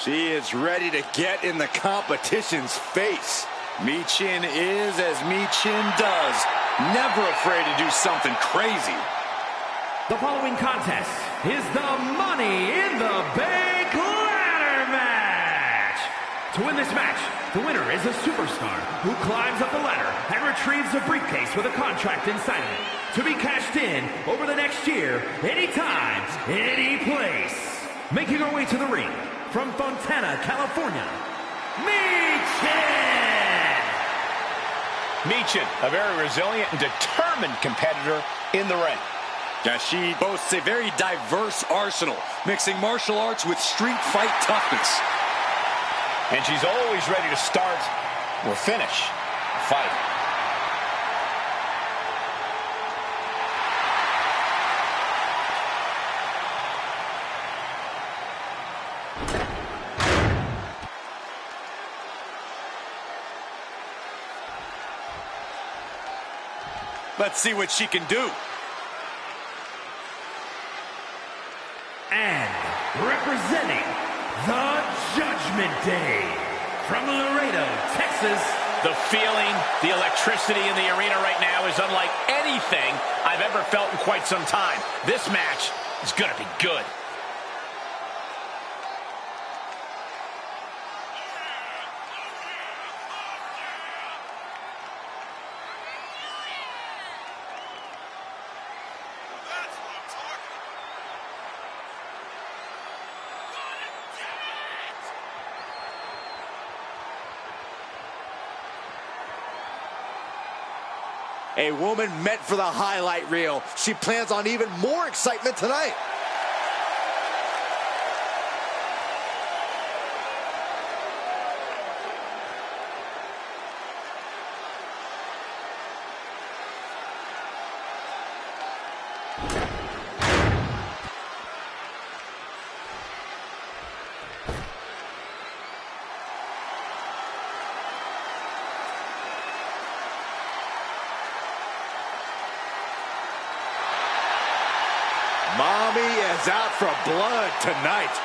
She is ready to get in the competition's face. Michin is as Michin does. Never afraid to do something crazy. The following contest is the Money in the Bank ladder match. To win this match, the winner is a superstar who climbs up the ladder and retrieves a briefcase with a contract inside of it to be cashed in over the next year, anytime, any place. Making her way to the ring from Fontana, California, Michin! Michin, a very resilient and determined competitor in the ring. Yeah, she boasts a very diverse arsenal, mixing martial arts with street fight toughness. And she's always ready to start or finish a fight. Let's see what she can do. And representing the Judgment Day from Laredo, Texas. The feeling, the electricity in the arena right now is unlike anything I've ever felt in quite some time. This match is going to be good. A woman meant for the highlight reel. She plans on even more excitement tonight. Mommy is out for blood tonight.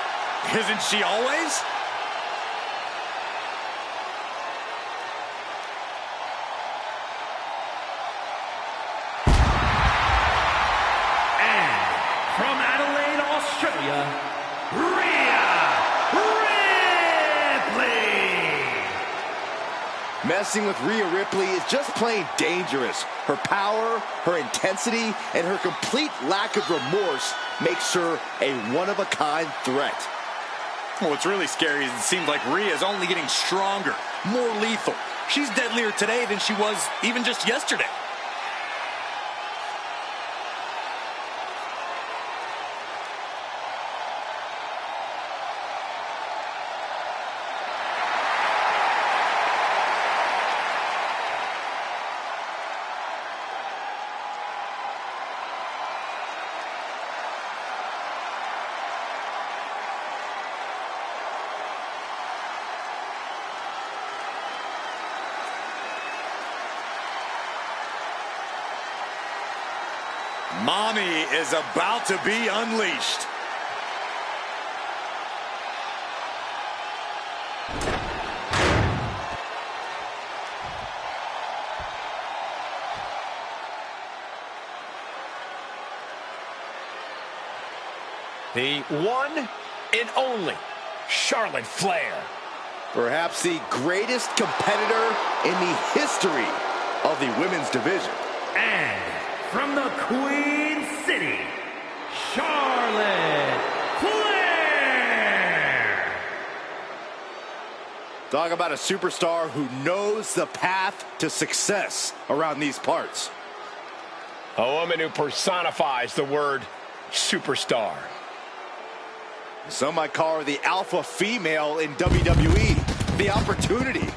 Isn't she always? And from Adelaide, Australia, Ripley. Messing with Rhea Ripley is just plain dangerous. Her power, her intensity, and her complete lack of remorse makes her a one-of-a-kind threat. Well, what's really scary is it seems like Rhea is only getting stronger, more lethal. She's deadlier today than she was even just yesterday. Mommy is about to be unleashed. The one and only Charlotte Flair. Perhaps the greatest competitor in the history of the women's division. And from the Queen City, Charlotte Flair. Talk about a superstar who knows the path to success around these parts. A woman who personifies the word superstar. Some might call her the alpha female in WWE. The opportunity.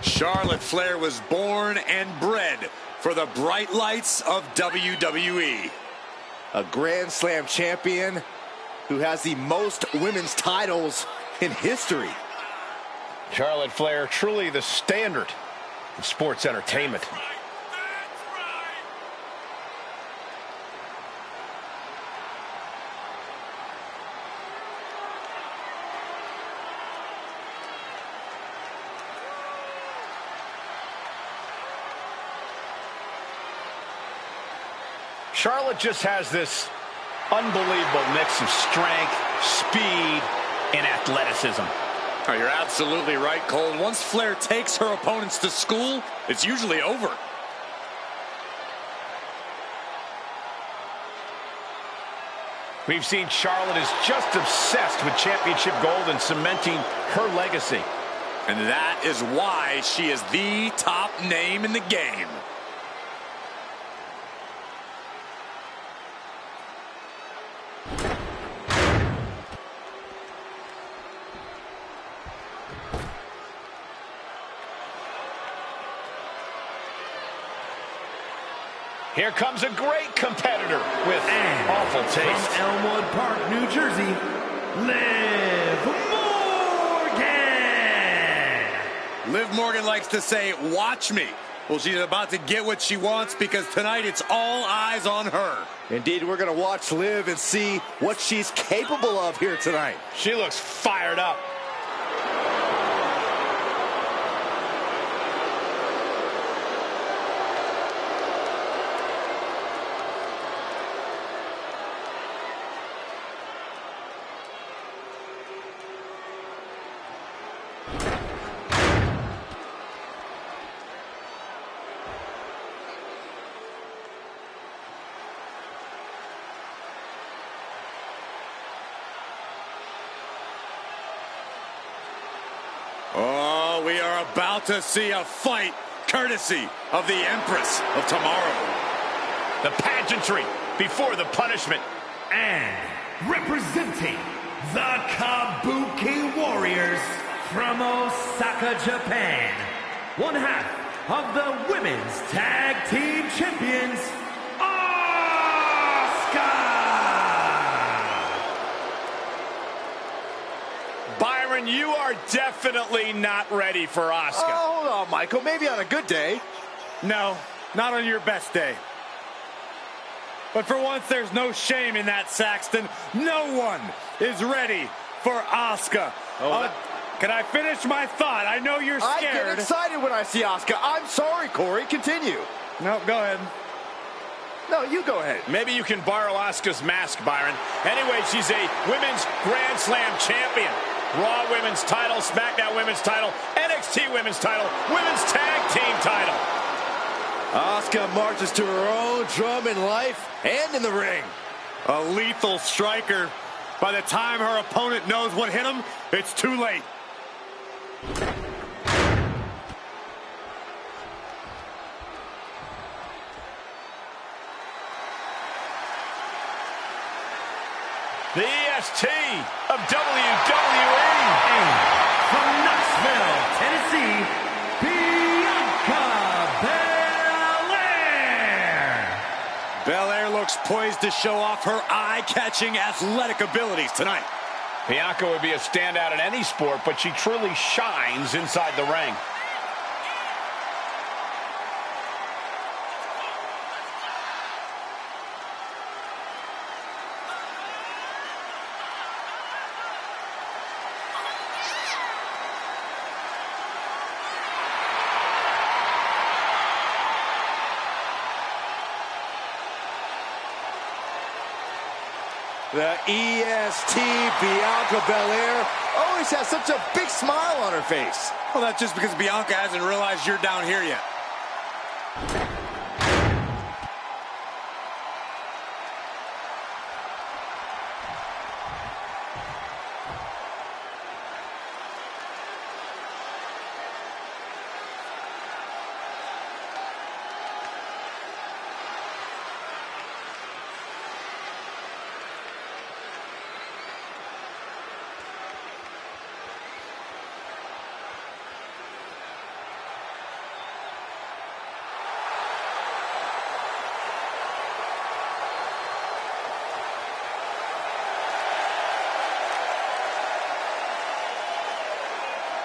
Charlotte Flair was born and bred for the bright lights of WWE. A Grand Slam champion who has the most women's titles in history. Charlotte Flair, truly the standard in sports entertainment. Charlotte just has this unbelievable mix of strength, speed, and athleticism. Oh, you're absolutely right, Cole. Once Flair takes her opponents to school, it's usually over. We've seen Charlotte is just obsessed with championship gold and cementing her legacy. And that is why she is the top name in the game. Here comes a great competitor with awful taste. From Elmwood Park, New Jersey, Liv Morgan. Liv Morgan likes to say, watch me. Well, she's about to get what she wants because tonight it's all eyes on her. Indeed, we're going to watch Liv and see what she's capable of here tonight. She looks fired up. Oh, we are about to see a fight courtesy of the Empress of Tomorrow. The pageantry before the punishment. And representing the Kabuki Warriors from Osaka, Japan, one half of the Women's Tag Team Champions, Asuka! Byron, you are definitely not ready for Asuka. Oh, hold on, Michael. Maybe on a good day. No, not on your best day. But for once, there's no shame in that, Saxton. No one is ready for Asuka. Can I finish my thought? I know you're scared. I get excited when I see Asuka. I'm sorry, Corey. Continue. No, go ahead. No, you go ahead. Maybe you can borrow Asuka's mask, Byron. Anyway, she's a Women's Grand Slam champion. Raw Women's title, SmackDown Women's title, NXT Women's title, Women's Tag Team title. Asuka marches to her own drum in life and in the ring. A lethal striker. By the time her opponent knows what hit him, it's too late. The EST of WWE. And from Knoxville, Tennessee, Bianca Belair. Belair looks poised to show off her eye-catching athletic abilities tonight. Bianca would be a standout in any sport, but she truly shines inside the ring. The EST Bianca Belair always has such a big smile on her face. Well, that's just because Bianca hasn't realized you're down here yet.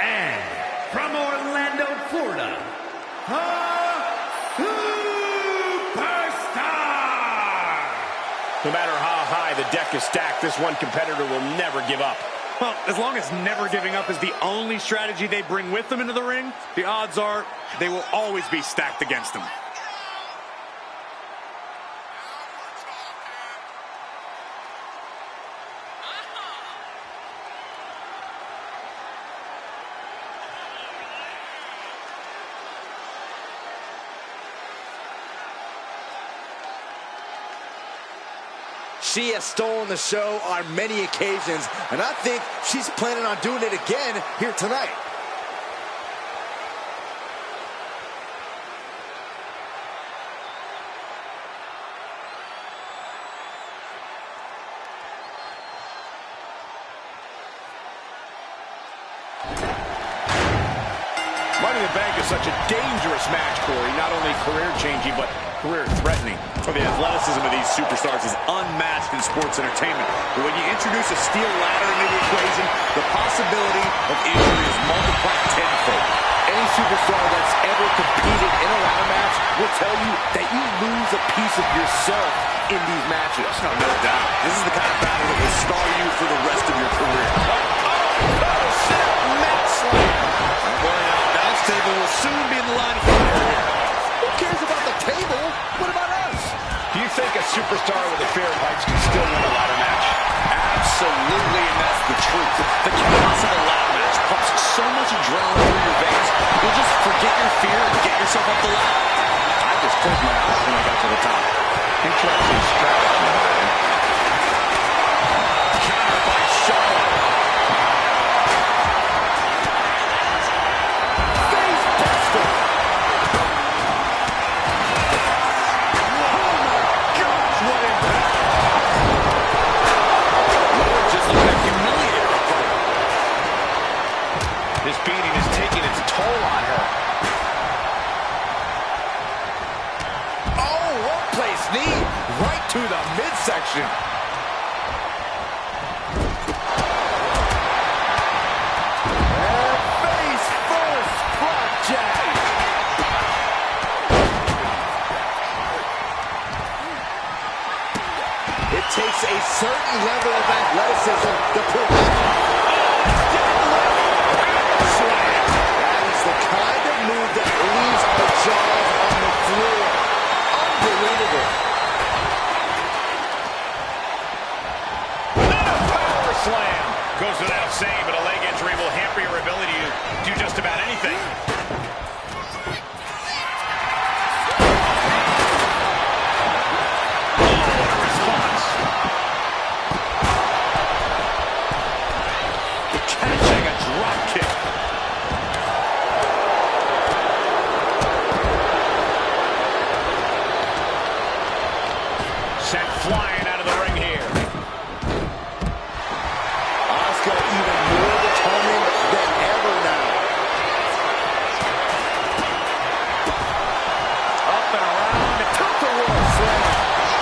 And from Orlando, Florida, a superstar! No matter how high the deck is stacked, this one competitor will never give up. Well, as long as never giving up is the only strategy they bring with them into the ring, the odds are they will always be stacked against them. She has stolen the show on many occasions, and I think she's planning on doing it again here tonight. Money in the Bank is such a dangerous match, Corey. Not only career-changing, but career-threatening. Well, the athleticism of these superstars is unmatched in sports entertainment. But when you introduce a steel ladder into the equation, the possibility of injury is multiplied tenfold. Any superstar that's ever competed in a ladder match will tell you that you lose a piece of yourself in these matches. No doubt. This is the kind of battle that will scar you for the rest of your career. Table will soon be in the line of fire. Who cares about the table? What about us? Do you think a superstar with a fear of heights can still win a ladder match? Absolutely, and that's the truth. The chaos of a ladder match pumps so much adrenaline through your veins, you'll just forget your fear and get yourself up the ladder. I just closed my eyes when I got to the top. Interesting strategy, man. Countered by Charlotte. This beating is taking its toll on her. Oh, well-placed knee right to the midsection. And face first, flapjack. It takes a certain level of athleticism to pull off. The kind of move that leaves our jaws on the floor. Unbelievable. Another power slam. Goes without saying, but a leg injury will hamper your ability to do just about anything. Oh, what a response. Catching a drop kick. Sent flying out of the ring here. Asuka even more determined than ever now. Up and around and took the roll slam.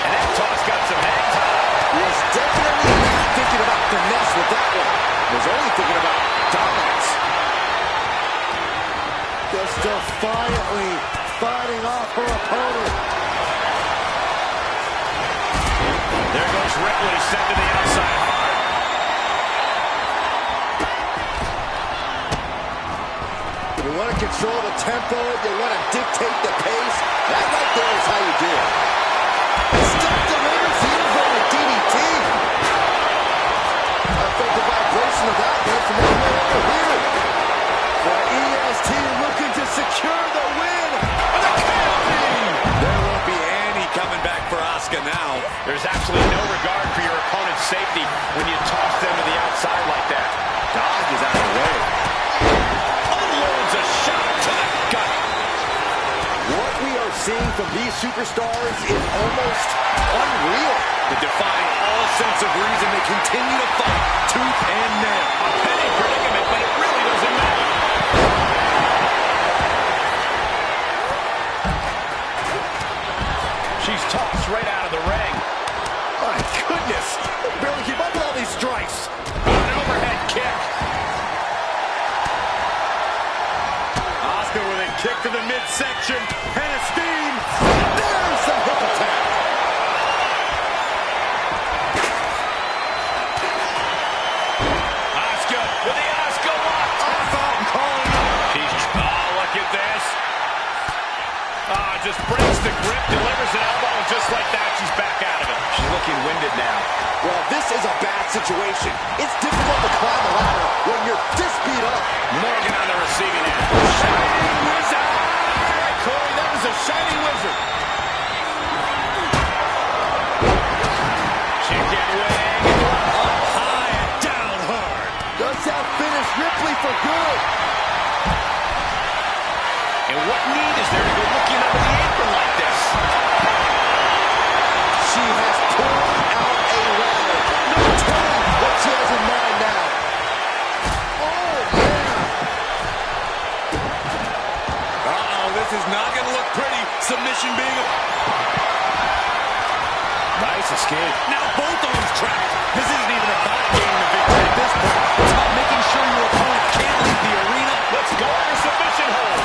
And that toss got some hang time. He's definitely not thinking about finesse with that one. He's only thinking about dominance. Just defiantly fighting off her opponent. There goes Ripley, sent to the outside hard. You want to control the tempo, you want to dictate the pace. That right there is how you do it. Step delivers the inverted DDT. I felt the vibration of that one from all the way over here. The EST looking to secure the win. There won't be any coming back for Asuka now. There's absolutely no regard for your opponent's safety when you toss them to the outside like that. Dodge is out of the way. Unloads a shot to the gut. What we are seeing from these superstars is almost unreal. But defying all sense of reason, they continue to fight tooth and nail. A penny predicament, but it really doesn't matter. She's tossed right out of the ring. My goodness. Barely keep up with all these strikes. An overhead kick. Asuka with a kick to the midsection and a steam. There's some hip attack. Asuka with the Asuka lock. I thought I'm calling it. Look at this. Just breaks the grip, delivers an elbow, and just like that, she's back out of it. She's looking winded now. Well, this is a bad situation. It's difficult to climb a ladder when you're this beat up. Morgan on the receiving end. Shining Wizard! Corey, that was a Shining Wizard. She Ripley for good. And what need is there to go looking under the apron like this? She has pulled out a ladder. No telling what she has in mind now. Oh, man. Uh-oh, this is not going to look pretty. Submission being a... Nice escape. Now both arms trapped. This isn't even about gaining the victory at this point. It's about making sure your opponent can't leave the arena. Let's go for submission hold.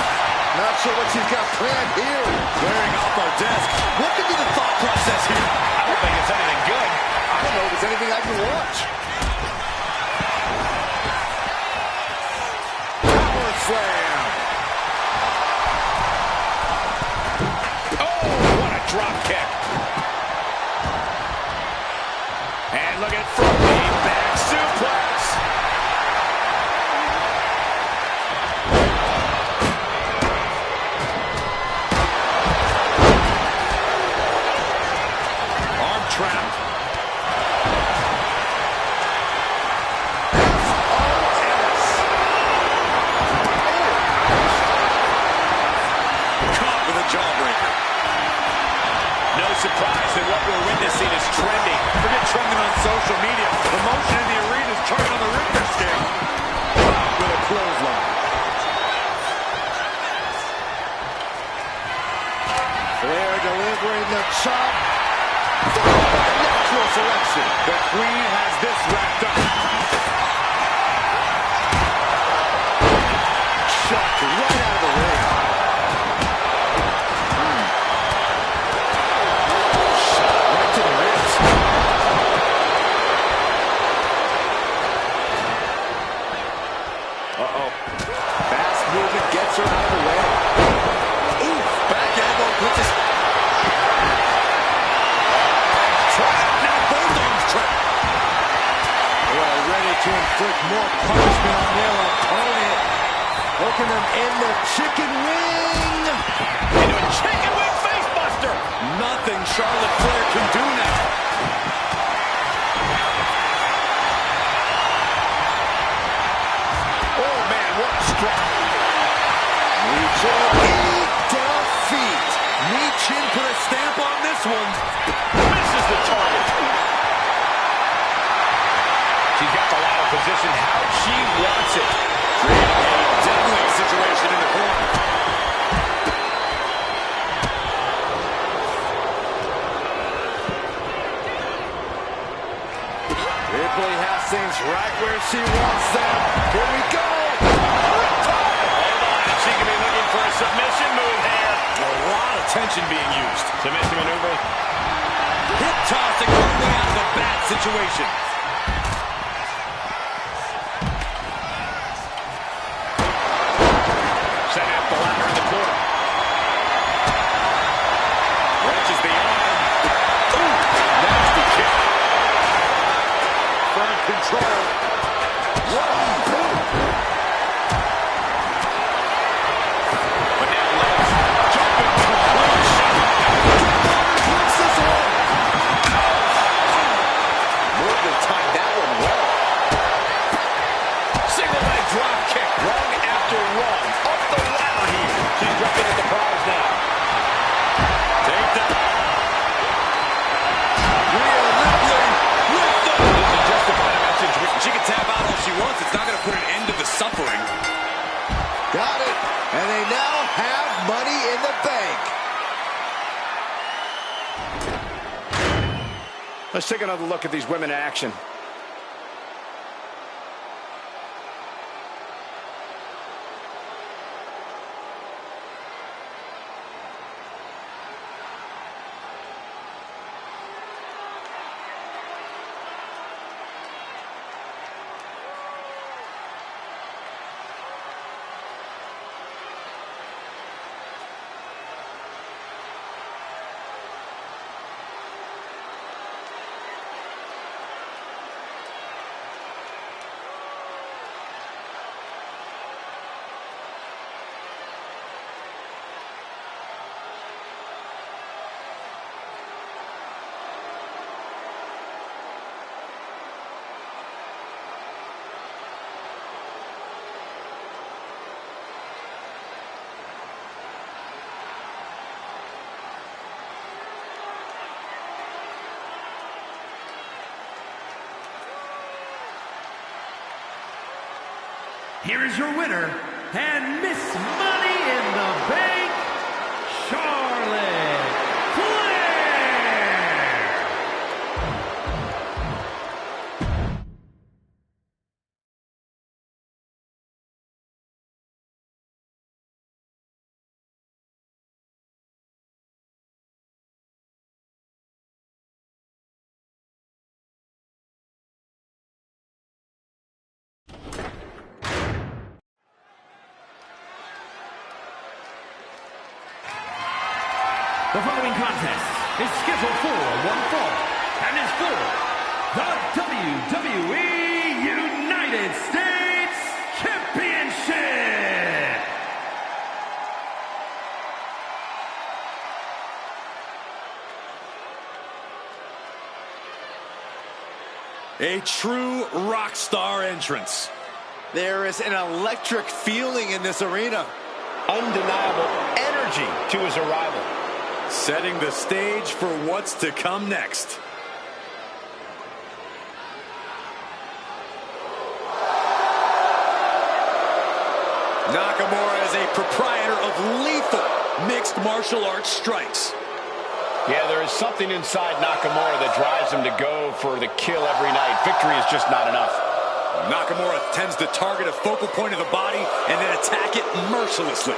Not sure what she's got planned here. Clearing off our desk. What could be the thought process here? I don't think it's anything good. I don't know if it's anything I can watch. Power slam. Oh, what a drop kick. And look at from the back suplex. Arm trapped. Caught with a jawbreaker. No surprise that what we're witnessing is trending. Forget trending on social media. The motion in the arena is turning on the Richter scale. With a clothesline. Flair delivering the chop. Followed by natural selection. The Queen has this wrapped up. Shot right out of the ring. Shot right to the ribs. Uh-oh. Fast movement gets her out of the way. Ooh, back elbow puts his... Trapped. Now both arms trapped. They are ready to inflict more punishment on their opponent. Hooking them in the chicken wing. Into a chicken wing face buster. Nothing Charlotte Flair can do now. Oh, man, what a strike. Michin defeat. Michin put a stamp on this one. Misses the target. She's got the ladder position how she wants it. Creating a deadly situation in the corner. Ripley has things right where she wants them. Here we go. Hold on, she can be looking for a submission move here. A lot of tension being used. Submission maneuver. Hip tossing all the way out of a bad situation. Setting up the ladder in the corner. Wrenches the arm. Ooh, nasty kick. Firm control. But now legs. Jumping complete shot. What's this one? Morgan timed that one well. Single leg drop kick. Rung after rung. Up the ladder here. She's dropping at the prize now. Take down. Rhea Ripley with the... This is justified message. She can tap out all she wants. It's not going to put an end to the suffering. Got it. And they now have Money in the Bank. Let's take another look at these women in action. here is your winner and Miss Money in the Bank, Charlotte Flair. The following contest is scheduled for one fall and is for the WWE United States Championship. A true rock star entrance. There is an electric feeling in this arena. Undeniable energy to his arrival. Setting the stage for what's to come next. Nakamura is a proprietor of lethal mixed martial arts strikes. Yeah, there is something inside Nakamura that drives him to go for the kill every night. Victory is just not enough. Nakamura tends to target a focal point of the body and then attack it mercilessly.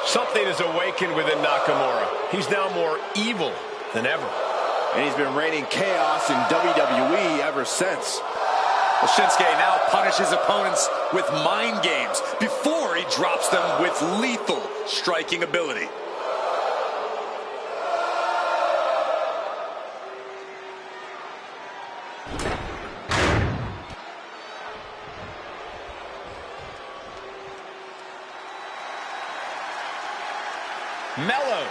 Something is awakened within Nakamura. He's now more evil than ever. And he's been reigning chaos in WWE ever since. Well, Shinsuke now punishes opponents with mind games before he drops them with lethal striking ability. Mello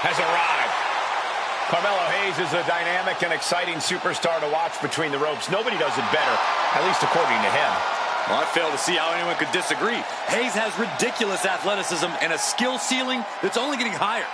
has arrived. Carmelo Hayes is a dynamic and exciting superstar to watch between the ropes. Nobody does it better, at least according to him. Well, I fail to see how anyone could disagree. Hayes has ridiculous athleticism and a skill ceiling that's only getting higher.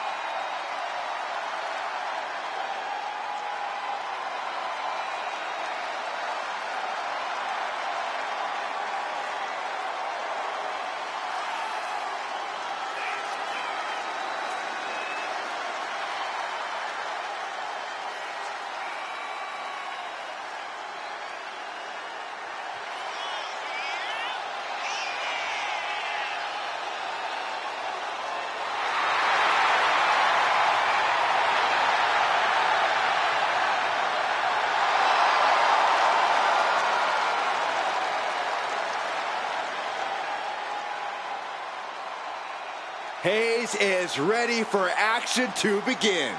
Hayes is ready for action to begin.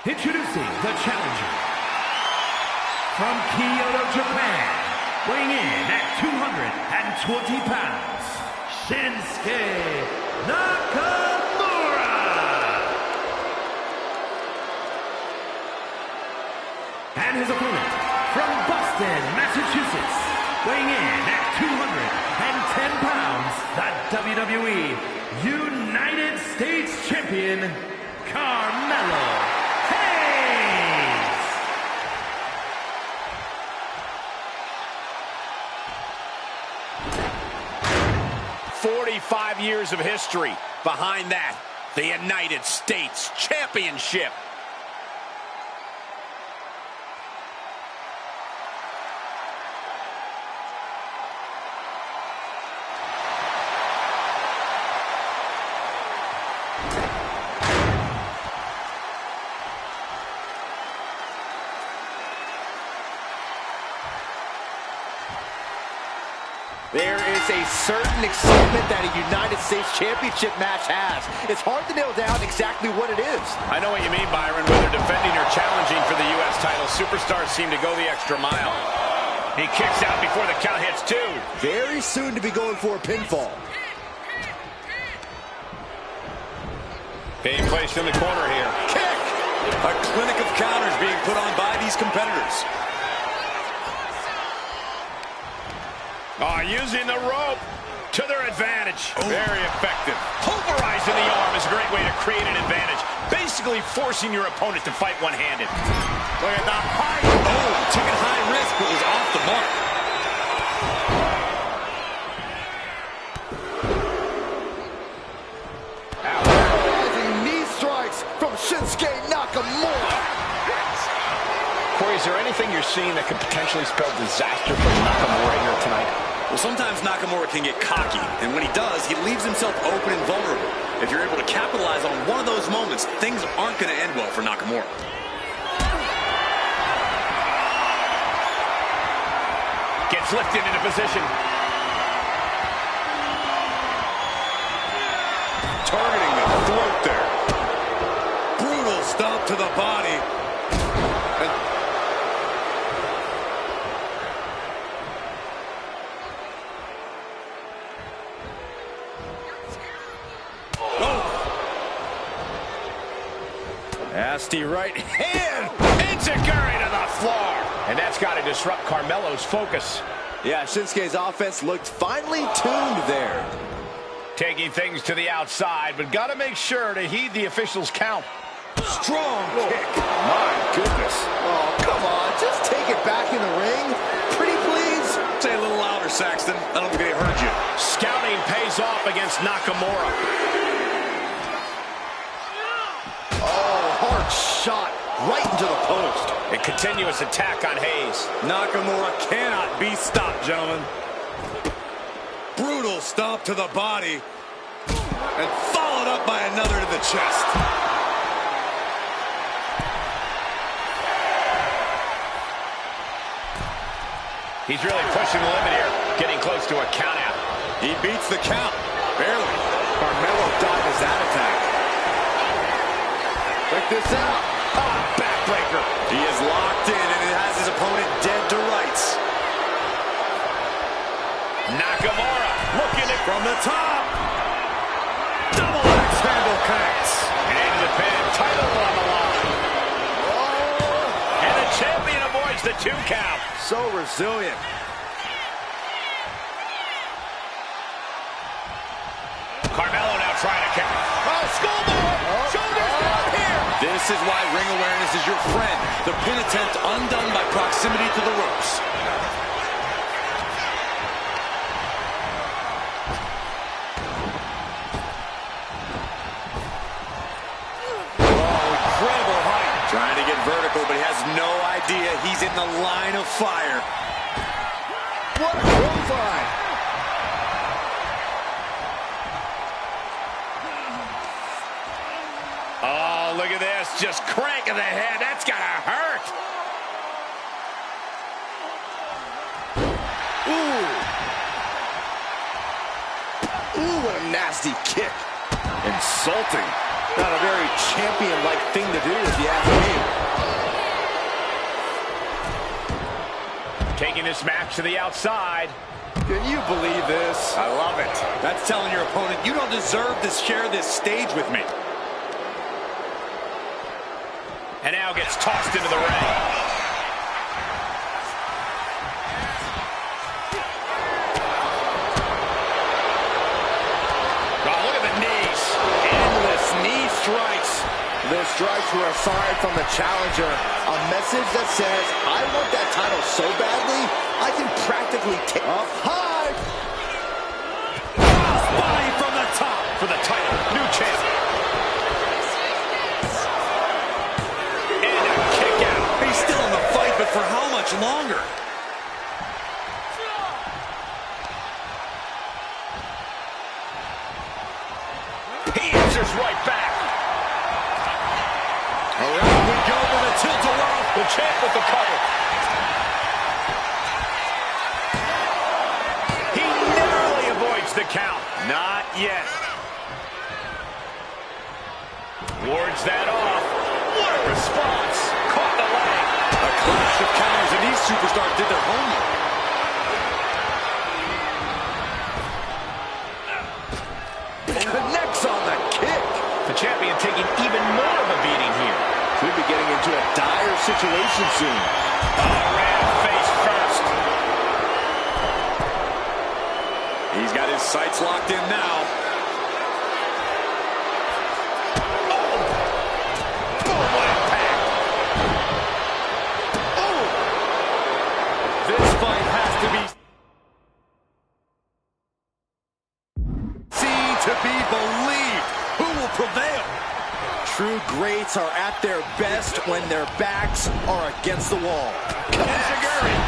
Introducing the challenger from Kyoto, Japan, weighing in at 220 pounds, Shinsuke Nakamura. And his opponent from Boston, Massachusetts, weighing in at 210 pounds, the WWE United States Champion, Carmelo Hayes. 45 years of history. Behind that, the United States Championship. There is a certain excitement that a United States Championship match has. It's hard to nail down exactly what it is. I know what you mean, Byron. Whether defending or challenging for the U.S. title, superstars seem to go the extra mile. He kicks out before the count hits 2. Very soon to be going for a pinfall. Being placed in the corner here. Kick! A clinic of counters being put on by these competitors. Using the rope to their advantage. Very effective. Pulverizing the arm is a great way to create an advantage. Basically forcing your opponent to fight one-handed. Look at the high. Took it high risk, but was off the mark. Rising knee strikes from Shinsuke Nakamura. Corey, is there anything you're seeing that could potentially spell disaster for Nakamura here tonight? Well, sometimes Nakamura can get cocky, and when he does, he leaves himself open and vulnerable. If you're able to capitalize on one of those moments, things aren't going to end well for Nakamura. Gets lifted into position. Targeting the throat there. Brutal stomp to the body. Nasty right hand. Enziguri to the floor. And that's got to disrupt Carmelo's focus. Yeah, Shinsuke's offense looked finely tuned there. Taking things to the outside, but got to make sure to heed the official's count. Strong kick. My goodness. Oh, come on. Just take it back in the ring. Pretty please. Say a little louder, Saxton. I don't think they heard you. Scouting pays off against Nakamura. Hard shot right into the post. A continuous attack on Hayes. Nakamura cannot be stopped, gentlemen. Brutal stomp to the body. And followed up by another to the chest. He's really pushing the limit here. Getting close to a count out. He beats the count. Barely. Carmelo dodges that attack. Check this out. Backbreaker. He is locked in, and it has his opponent dead to rights. Nakamura looking it From the top. Double axe handle connects. and into the pin. Title on the line. And the champion avoids the 2 count. So resilient. Carmelo now trying to kick. Oh, schoolboy! Shoulders down here. This is why ring awareness is your friend. The pin attempt undone by proximity to the ropes. Incredible height. Trying to get vertical, but he has no idea he's in the line of fire. What a clothesline. Oh, look at this. Just cranking the head. That's got to hurt. Ooh, what a nasty kick. Insulting. Not a very champion-like thing to do, if you ask me. Taking this match to the outside. Can you believe this? I love it. That's telling your opponent, you don't deserve to share this stage with me. And now gets tossed into the ring. Oh, look at the knees. Endless knee strikes. The strikes were a sign from the challenger. A message that says, I want that title so badly, I can practically take up high. Body from the top for the title. New champ. And a kick out. He's still in the fight, but for how much longer? He answers right back. Around we go with a tilt-a-whirl. The champ with the cover. He situation soon. Oh, ran face first. He's got his sights locked in now. This fight has to be seen to be believed. Who will prevail? True greats are at their best when their backs are against the wall. Enziguri.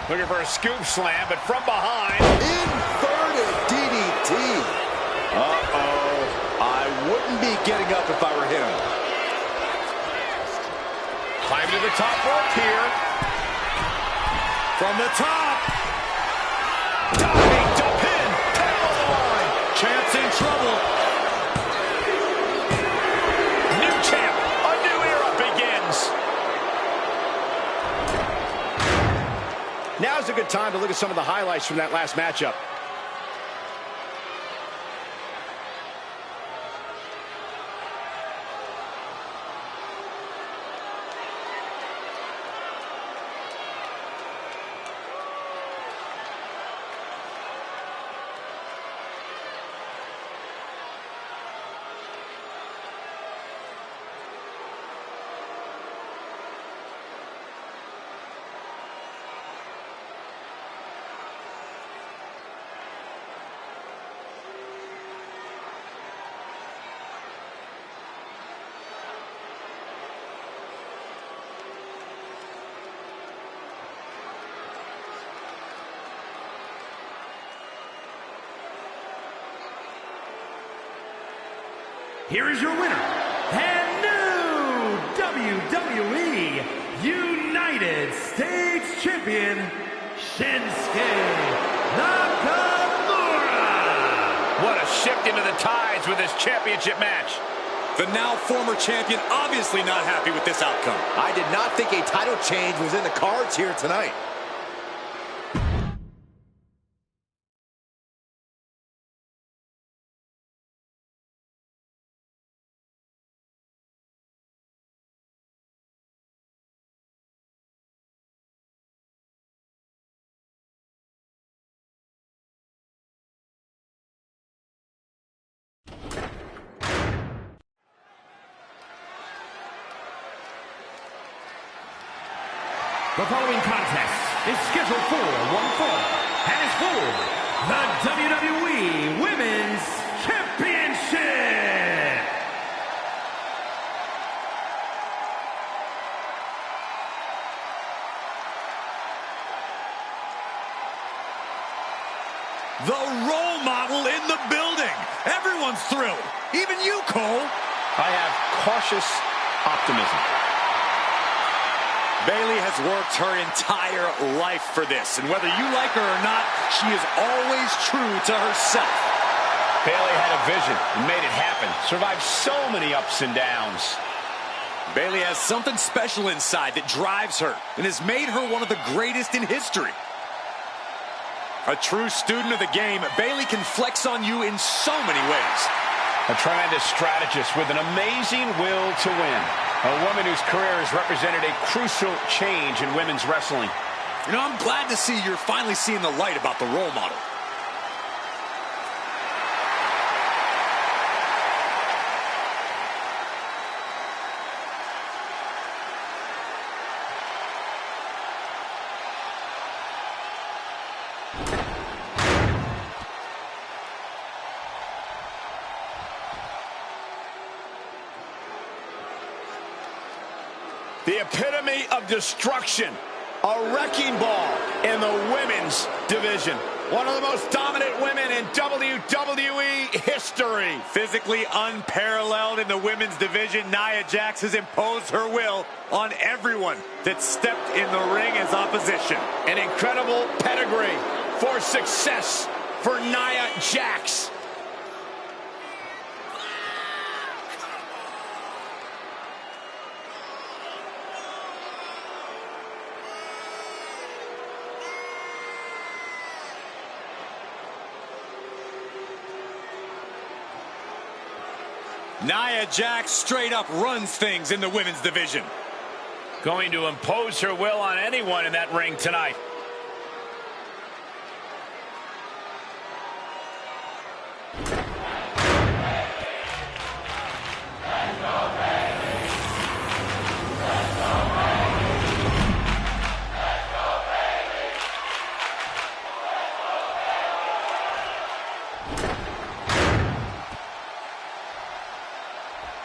Looking for a scoop slam, but from behind. Inverted DDT. Uh-oh. I wouldn't be getting up if I were him. Climb to the top rope here. from the top. Diving to pin. Pedal on the line. Champ's in trouble. New champ. A new era begins. Now's a good time to look at some of the highlights from that last matchup. Here is your winner, and new WWE United States Champion, Shinsuke Nakamura. What a shift into the tides with this championship match. The now former champion obviously not happy with this outcome. I did not think a title change was in the cards here tonight. The following contest is scheduled for one fall and is for the WWE Women's Championship. The role model in the building. Everyone's thrilled. Even you, Cole. I have cautious optimism. Bayley has worked her entire life for this, and whether you like her or not, she is always true to herself. Bayley had a vision and made it happen. Survived so many ups and downs. Bayley has something special inside that drives her and has made her one of the greatest in history. A true student of the game, Bayley can flex on you in so many ways. A tremendous strategist with an amazing will to win. A woman whose career has represented a crucial change in women's wrestling. You know, I'm glad to see you're finally seeing the light about the role model. The epitome of destruction. A wrecking ball in the women's division. One of the most dominant women in WWE history. Physically unparalleled in the women's division, Nia Jax has imposed her will on everyone that stepped in the ring as opposition. An incredible pedigree for success for Nia Jax. Nia Jax straight up runs things in the women's division. Going to impose her will on anyone in that ring tonight.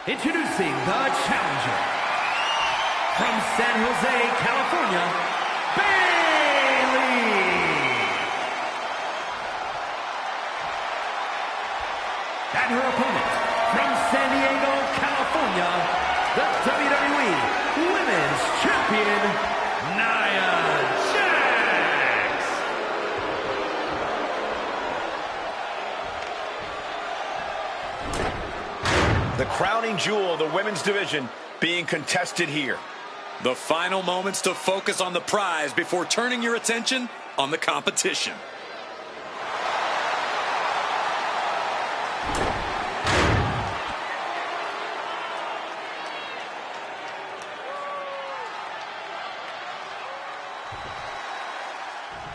Introducing the challenger from San Jose, California, Bayley. And her opponent from San Diego, California, the WWE Women's Champion, Nia Jax. The crowning jewel of the women's division being contested here. The final moments to focus on the prize before turning your attention on the competition.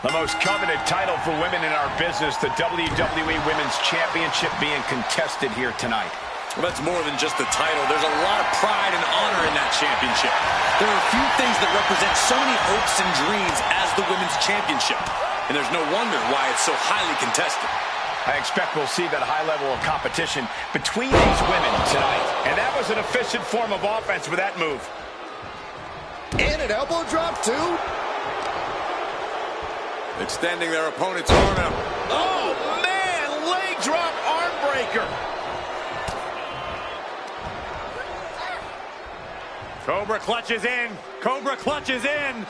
The most coveted title for women in our business, the WWE Women's Championship being contested here tonight. Well, that's more than just the title. There's a lot of pride and honor in that championship. There are a few things that represent so many hopes and dreams as the Women's Championship. And there's no wonder why it's so highly contested. I expect we'll see that high level of competition between these women tonight. And that was an efficient form of offense with that move. And an elbow drop, too. Extending their opponent's arm out. Oh, man! Leg drop arm breaker. Cobra clutches in. Cobra clutches in.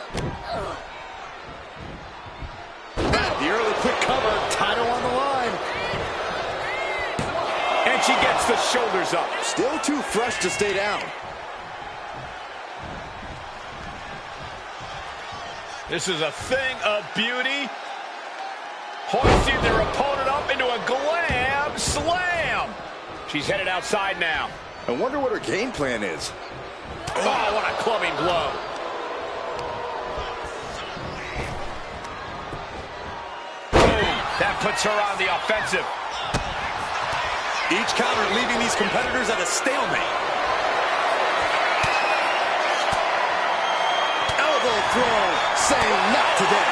The early quick cover, title on the line. And she gets the shoulders up. Still too fresh to stay down. This is a thing of beauty. Hoisting their opponent up into a glam slam. She's headed outside now. I wonder what her game plan is. Oh, what a clubbing blow. Boom. That puts her on the offensive. Each counter leaving these competitors at a stalemate. Elbow throw, saying not today.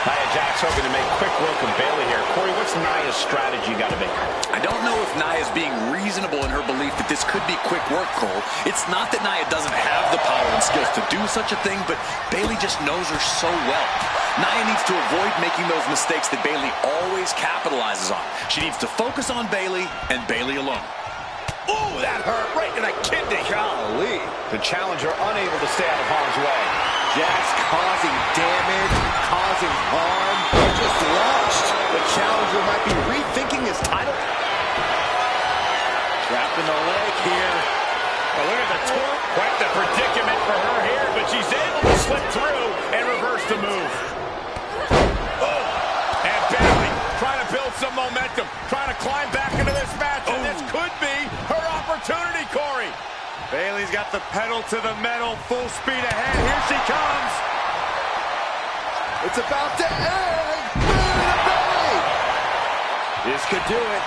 Nia Jax hoping to make quick work of Bayley here. Corey, what's Nia's strategy got to be? I don't know if Nia's being reasonable in her belief that this could be quick work, Cole. It's not that Nia doesn't have the power and skills to do such a thing, but Bayley just knows her so well. Nia needs to avoid making those mistakes that Bayley always capitalizes on. She needs to focus on Bayley and Bayley alone. Ooh, that hurt right in the kidney. Golly. The challenger unable to stay out of harm's way. Jax causing damage, causing harm, just launched. The challenger might be rethinking his title. Trapped in the leg here. Oh, look at the torque. Quite the predicament for her here, but she's able to slip through and reverse the move. Oh, and Bayley trying to build some momentum, trying to climb back into this match, and this could be her opportunity, Corey. Bayley's got the pedal to the metal, full speed ahead. Here she comes. It's about to end. Bayley. This could do it.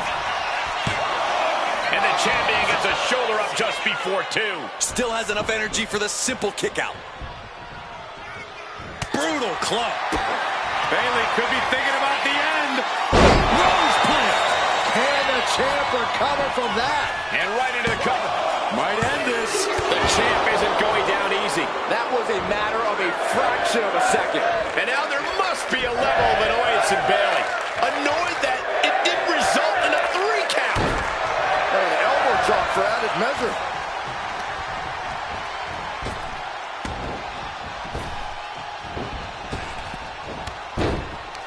And the champion gets a shoulder up just before 2. Still has enough energy for the simple kick out. Brutal club. Bayley could be thinking about the end. Rose plant. Can the champ recover from that? And right into the cover. Might end this. The champ isn't going down easy. That was a matter of a fraction of a second. And now there must be a level of annoyance in Bayley. Annoyed that it didn't result in a 3 count. And an elbow drop for added measure.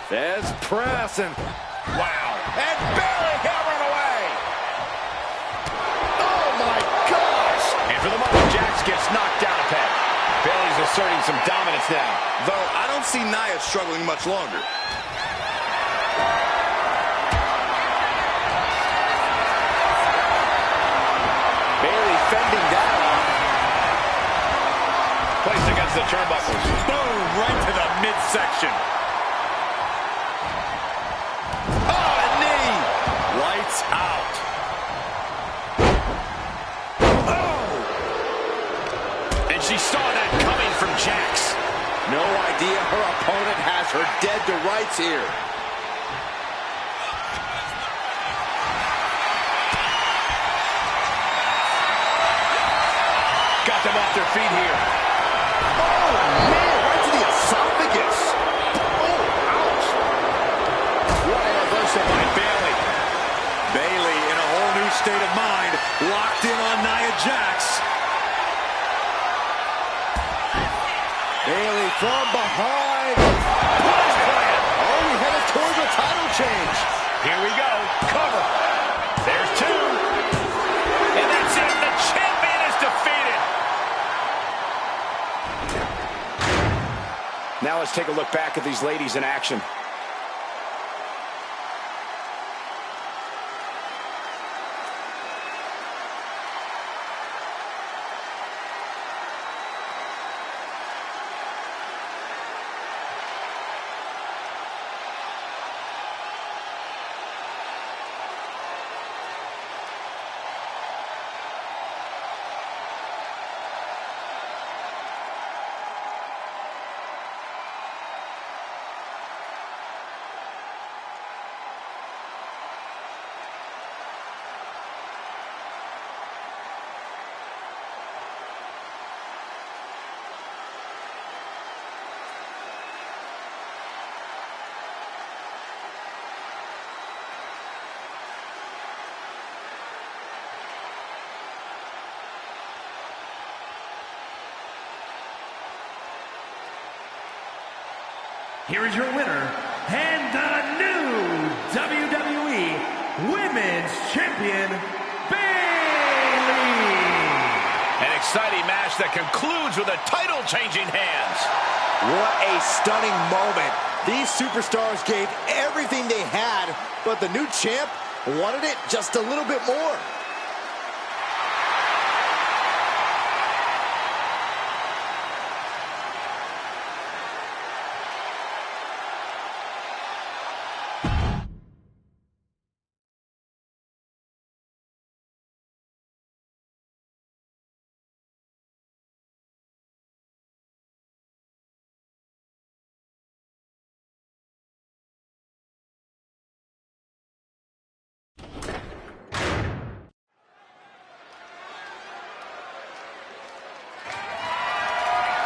There's press and Wow. And Bayley hammering away. oh my gosh! And for the moment, Jax gets knocked down a peg. Bayley's asserting some dominance now. Though I don't see Nia struggling much longer. fending that off. Placed against the turnbuckles. Boom, right to the midsection. Oh, a knee. Lights out. Oh. And she saw that coming from Jax. No idea her opponent has her dead to rights here. Got them off their feet here. Oh, man, right to the esophagus. Oh, ouch. What a reversal by Bayley. Bayley in a whole new state of mind, locked in on Nia Jax. Bayley from behind. Oh, we headed towards a title change. Here we go. Cover. There's two. And that's it. The champion is defeated. Now let's take a look back at these ladies in action. Here is your winner, and the new WWE Women's Champion, Bayley. An exciting match that concludes with a title-changing hands. What a stunning moment. These superstars gave everything they had, but the new champ wanted it just a little bit more.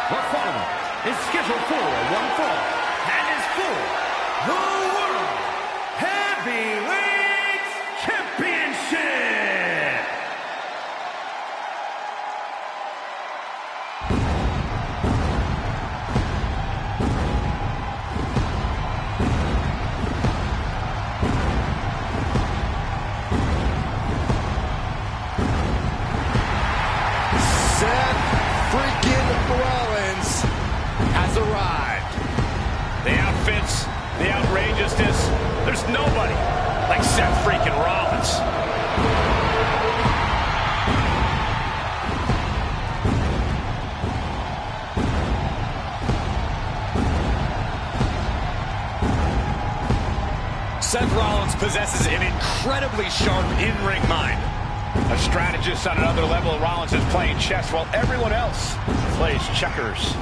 The following is scheduled for one fall and is for the World Heavyweight Championship. Seth freaking Rollins has arrived. The outfits, the outrageousness. There's nobody like Seth freaking Rollins. Seth Rollins possesses an incredibly sharp in-ring mind. A strategist on another level. Rollins is playing chess while everyone else plays checkers.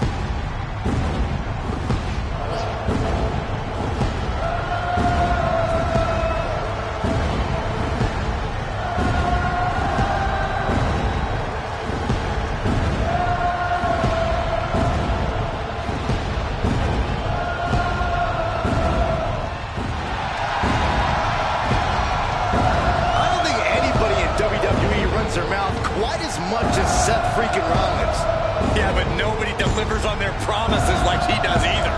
Their mouth quite as much as Seth freaking Rollins. Yeah, but nobody delivers on their promises like he does either.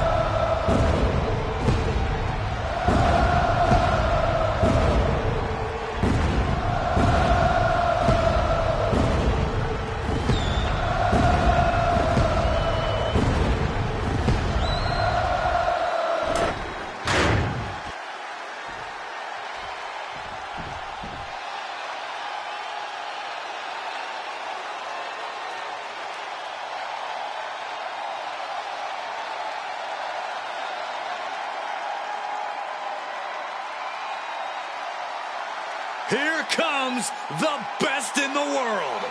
here comes the best in the world.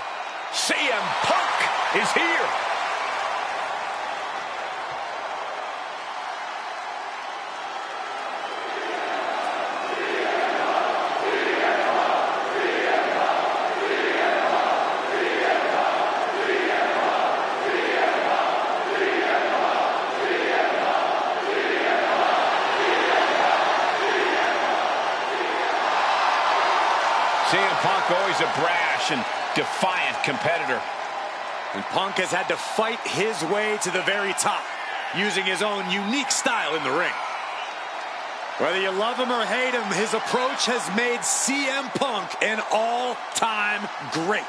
CM Punk is here. CM Punk, always a brash and defiant competitor. And Punk has had to fight his way to the very top, using his own unique style in the ring. Whether you love him or hate him, his approach has made CM Punk an all-time great.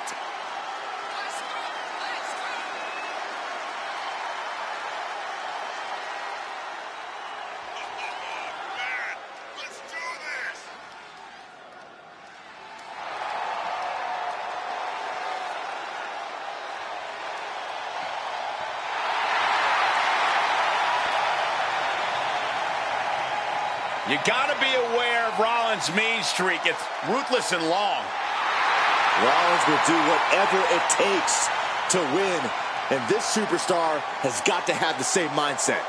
You got to be aware of Rollins' mean streak. It's ruthless and long. Rollins will do whatever it takes to win, and this superstar has got to have the same mindset.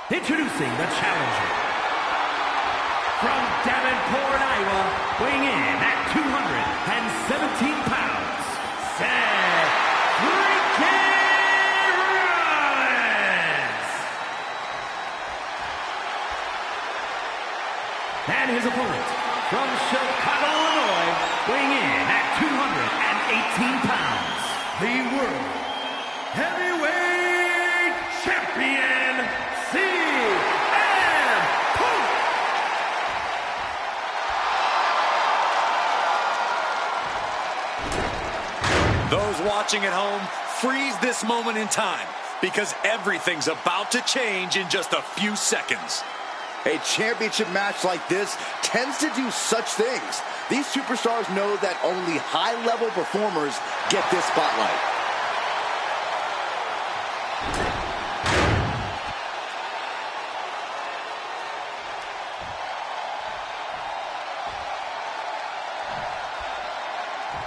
Introducing the challenger. From Davenport, Iowa, weighing in at 217 pounds, Seth freaking Rollins! And his opponent, from Chicago, Illinois, weighing in at 218 pounds, the World Heavyweight Champion, Those watching at home, freeze this moment in time, because everything's about to change in just a few seconds. A championship match like this tends to do such things. These superstars know that only high-level performers get this spotlight.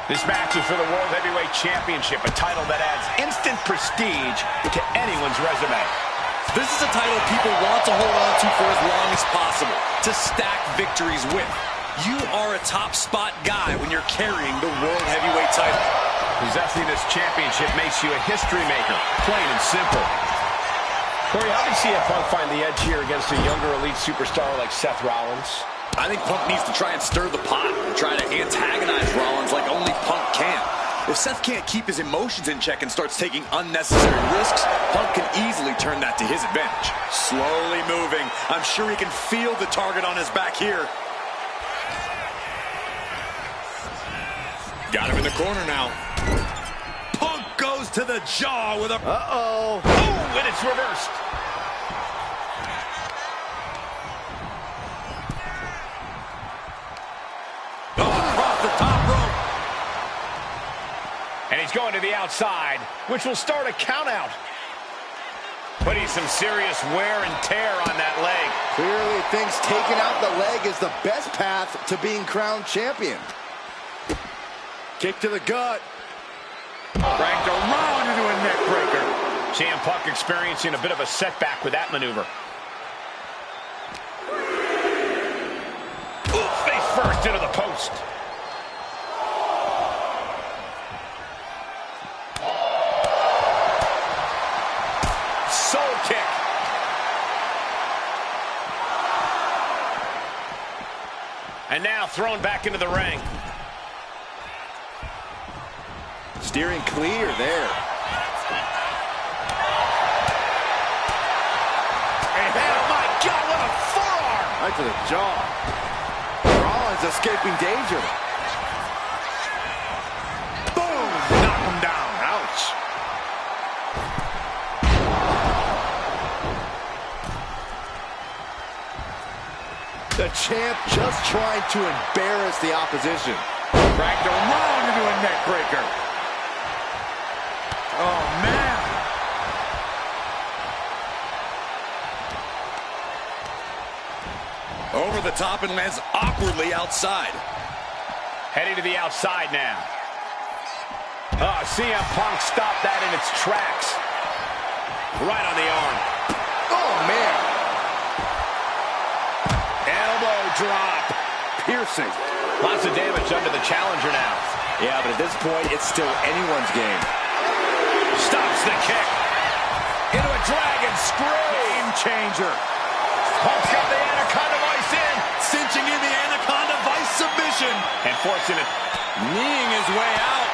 This match is for the World Heavyweight Championship, a title that adds instant prestige to anyone's resume. This is a title people want to hold on to for as long as possible, to stack victories with. You are a top spot guy when you're carrying the World Heavyweight title. Possessing this championship makes you a history maker, plain and simple. Corey, how did CM Punk find the edge here against a younger elite superstar like Seth Rollins? I think Punk needs to try and stir the pot and try to antagonize Rollins like only Punk can. If Seth can't keep his emotions in check and starts taking unnecessary risks, Punk can easily turn that to his advantage. Slowly moving. I'm sure he can feel the target on his back here. Got him in the corner now. Punk goes to the jaw with a... Uh-oh. Oh, and it's reversed. Across the top rope. And he's going to the outside, which will start a countout. Putting some serious wear and tear on that leg. Clearly thinks taking out the leg is the best path to being crowned champion. Kick to the gut. Dragged around into a neck breaker. CM Punk experiencing a bit of a setback with that maneuver. Ooh, face first into the post. Soul kick. And now thrown back into the ring. Steering clear there. And oh my God, what a forearm! Right to the jaw. Rollins one's escaping danger. Boom! Knock him down. Ouch. The champ just trying to embarrass the opposition. Dragged around into a neck breaker. Oh, man. Over the top and lands awkwardly outside. Heading to the outside now. Oh, CM Punk stopped that in its tracks. Right on the arm. Oh, man. Elbow drop. Piercing. Lots of damage under the challenger now. Yeah, but at this point, it's still anyone's game. Stops the kick. Into a dragon screw. Game changer. Punk's got the Anaconda Vice in. Cinching in the Anaconda Vice submission. And forcing it. Kneeing his way out.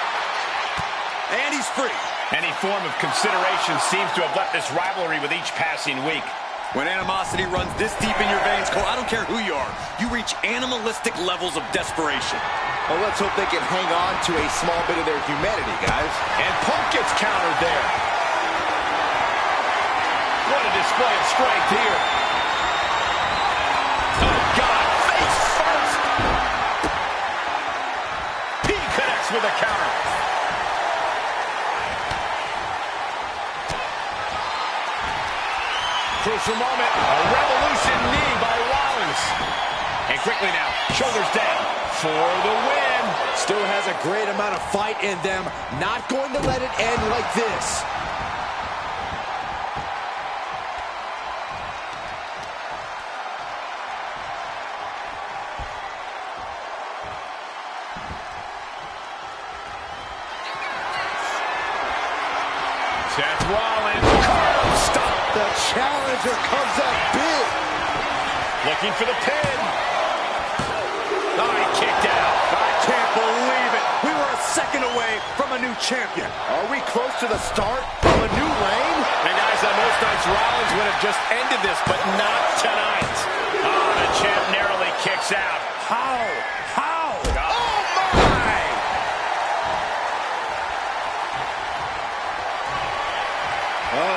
And he's free. Any form of consideration seems to have left this rivalry with each passing week. When animosity runs this deep in your veins, Cole, I don't care who you are, you reach animalistic levels of desperation. Well, let's hope they can hang on to a small bit of their humanity, guys. And Punk gets countered there. What a display of strength here. Oh, God, face first. He connects with a counter. Crucial moment. A revolution knee by Rollins. And quickly now, shoulders down for the win. Still has a great amount of fight in them. Not going to let it end like this. Seth Rollins. Curb stop. The challenger comes up big. Looking for the pin. Oh, he kicked out. I can't believe it. We were a second away from a new champion. Are we close to the start of a new reign? And guys, on most nights, Rollins would have just ended this, but not tonight. Oh, the champ narrowly kicks out. How? Oh, my!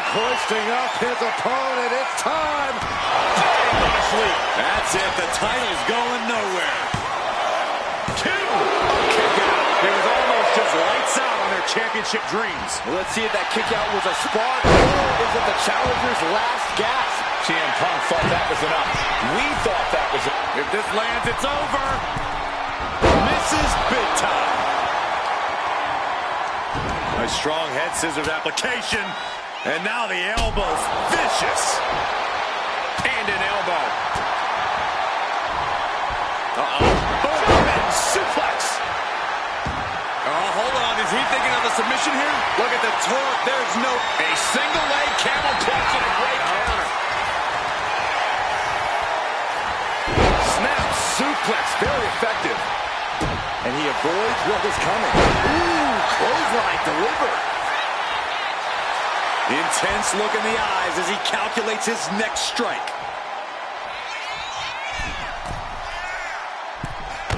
Hoisting up his opponent. It's time. That's it, the title's going nowhere. Two. Kick out. It was almost just lights out on their championship dreams. Well, let's see if that kick out was a spark or is it the challenger's last gasp? CM Punk thought that was enough. We thought that was it. If this lands, it's over. Misses big time. A strong head scissors application. And now the elbow's vicious. And an elbow. Boom. Suplex. Oh, hold on, is he thinking of a submission here? Look at the torque, there's no... A single leg camel clutch and a great counter. Snap suplex. Very effective. And he avoids what was coming. Ooh, clothesline delivered. Intense look in the eyes as he calculates his next strike.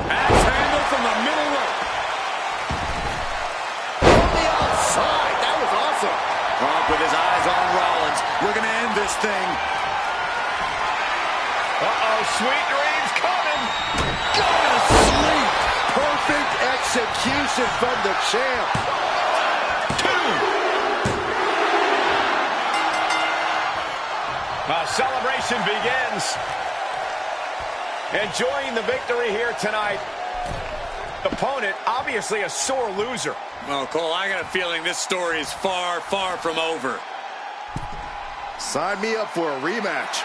Axe handle from the middle rope. On the outside. That was awesome. Punk with his eyes on Rollins, looking to end this thing. Uh-oh, sweet dreams coming. Go to sleep. Perfect execution from the champ. Celebration begins. Enjoying the victory here tonight. Opponent, obviously a sore loser. Well, Cole, I got a feeling this story is far, far from over. Sign me up for a rematch.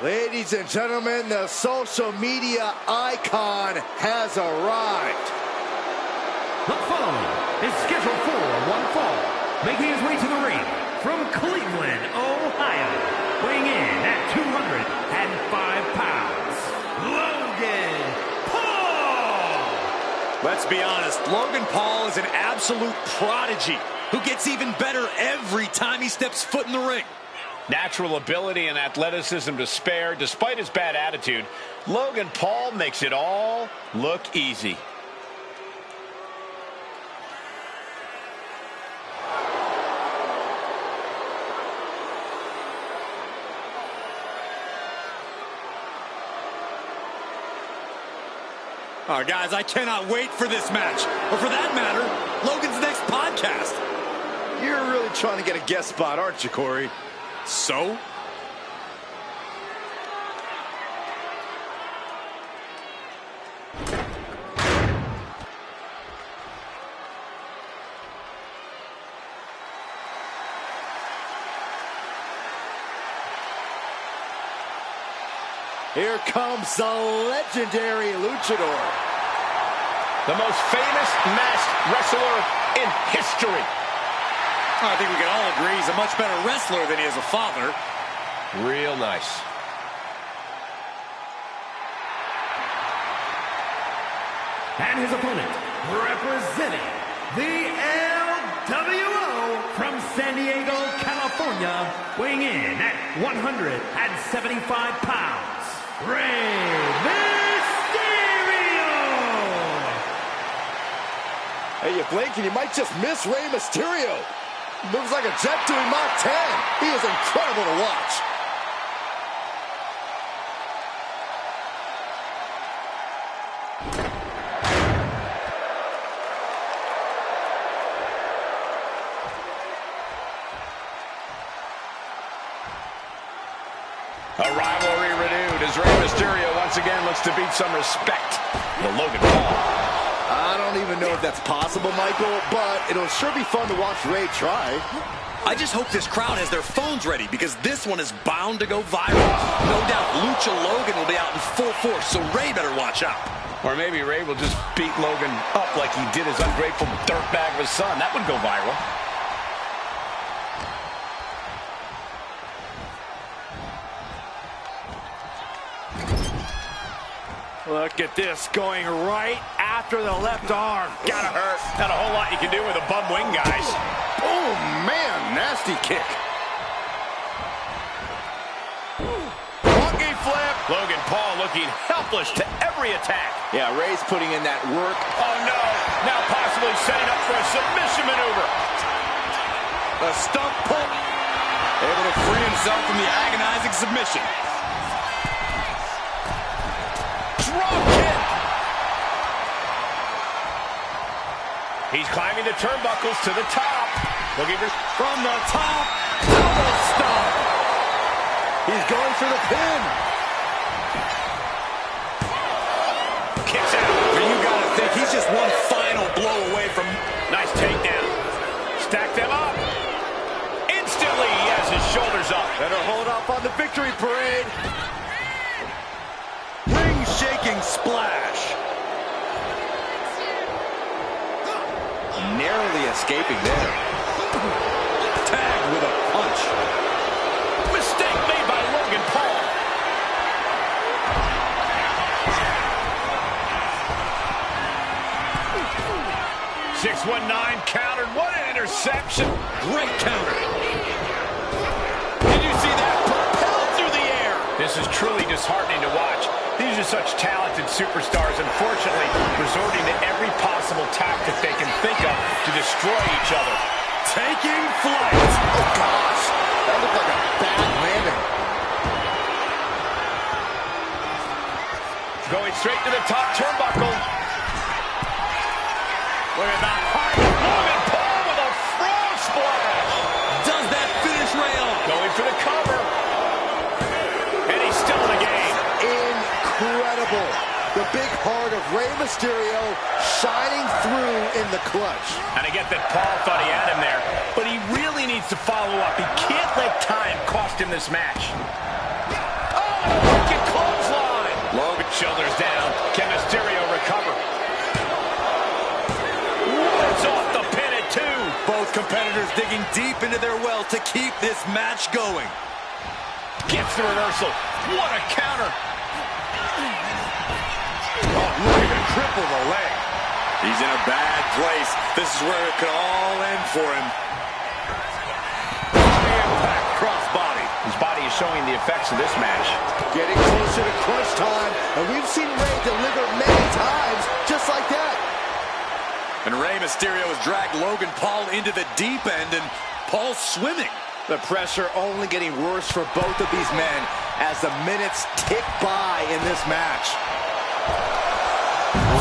Ladies and gentlemen, the social media icon has arrived. The following is scheduled for one fall, making his way to the ring from Cleveland, Ohio, weighing in at 205 pounds, Logan Paul! Let's be honest, Logan Paul is an absolute prodigy who gets even better every time he steps foot in the ring. Natural ability and athleticism to spare. Despite his bad attitude, Logan Paul makes it all look easy. Oh, guys, I cannot wait for this match. Or for that matter, Logan's next podcast. You're really trying to get a guest spot, aren't you, Corey? So? Here comes the legendary luchador. The most famous masked wrestler in history. I think we can all agree he's a much better wrestler than he is a father. Real nice. And his opponent, representing the LWO from San Diego, California, weighing in at 175 pounds, Rey Mysterio! Hey, you blink and you might just miss Rey Mysterio. Moves like a jet doing Mach 10. He is incredible to watch. A rivalry renewed as Rey Mysterio once again looks to beat some respect to Logan Paul. I don't even know if that's possible, Michael, but it'll sure be fun to watch Rey try. I just hope this crowd has their phones ready because this one is bound to go viral. No doubt Lucha Logan will be out in full force, so Rey better watch out. Or maybe Rey will just beat Logan up like he did his ungrateful dirtbag of a son. That would go viral. Look at this, going right after the left arm. Gotta hurt. Not a whole lot you can do with a bum wing, guys. Oh, man, nasty kick. Monkey flip. Logan Paul looking helpless to every attack. Yeah, Rey's putting in that work. Oh, no. Now possibly setting up for a submission maneuver. A stump pull. Able to free himself from the agonizing submission. Drop kick. He's climbing the turnbuckles to the top. Looking for From the top, double stomp. He's going for the pin. kicks out. And you gotta think he's just one final blow away from... Nice takedown. Stack them up. Instantly he has his shoulders up. Better hold up on the victory parade. Ring-shaking splash. Narrowly escaping there. Tagged with a punch. Mistake made by Logan Paul. .619 countered. What an interception. Great counter. Did you see that? Propelled through the air. This is truly disheartening to watch. These are such talented superstars, unfortunately, resorting to every possible tactic they can think of to destroy each other. Taking flight. Oh, gosh. That looked like a bad landing. Going straight to the top turnbuckle. Look at that high Logan Paul with a frog splash. Does that finish Rey off? Going for the cover. And he's still in the game. Incredible. The big heart of Rey Mysterio shining through in the clutch. And I get that Paul thought he had him there, but he really needs to follow up. He can't let time cost him this match. Oh, Wicked clothesline. Logan shoulders down. Can Mysterio recover? It's off the pin at 2. Both competitors digging deep into their well to keep this match going. Gets the reversal. What a counter. Oh, looking to cripple the leg. He's in a bad place. This is where it could all end for him. Impact crossbody. His body is showing the effects of this match. Getting closer to crunch time, and we've seen Rey deliver many times just like that. And Rey Mysterio has dragged Logan Paul into the deep end, and Paul's swimming. The pressure only getting worse for both of these men as the minutes tick by in this match.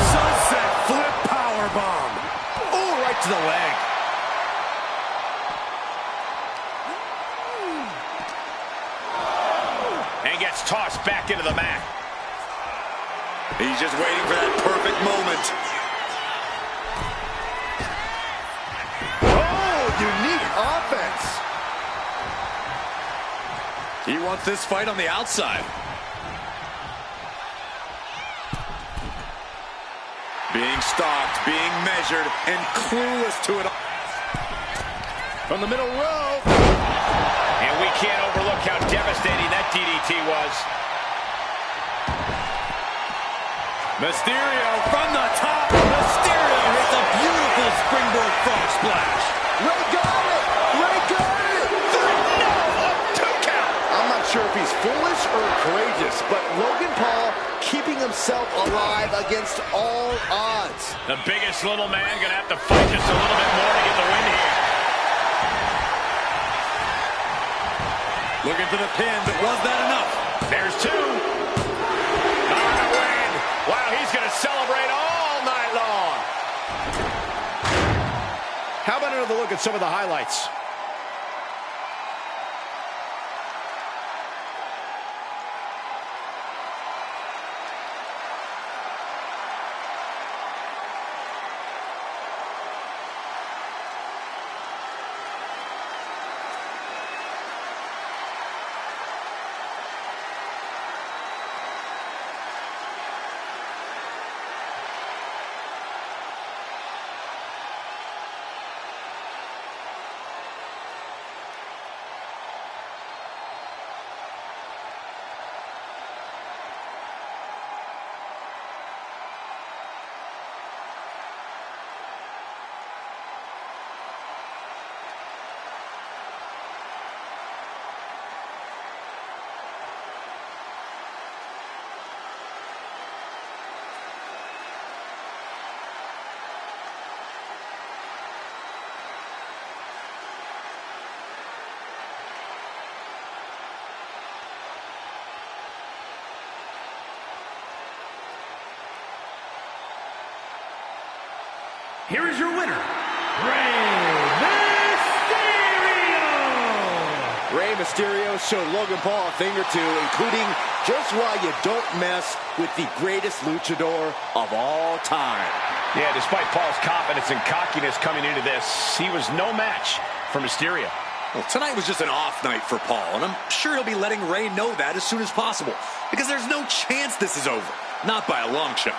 Sunset flip powerbomb. Oh, right to the leg. And gets tossed back into the mat. He's just waiting for that perfect moment. Oh, unique offense. He wants this fight on the outside. Being stalked, being measured, and clueless to it. From the middle row. And we can't overlook how devastating that DDT was. Mysterio from the top. Mysterio hits a beautiful springboard frog splash. Rey got it. Rey got it. I'm not sure if he's foolish or courageous, but Logan Paul keeping himself alive against all odds. The biggest little man gonna have to fight just a little bit more to get the win here. Looking for the pin, but was that enough? There's 2. On a win. Wow, he's gonna celebrate all night long. How about another look at some of the highlights? Here is your winner, Rey Mysterio! Rey Mysterio showed Logan Paul a thing or two, including just why you don't mess with the greatest luchador of all time. Yeah, despite Paul's confidence and cockiness coming into this, he was no match for Mysterio. Well, tonight was just an off night for Paul, and I'm sure he'll be letting Rey know that as soon as possible, because there's no chance this is over. Not by a long shot.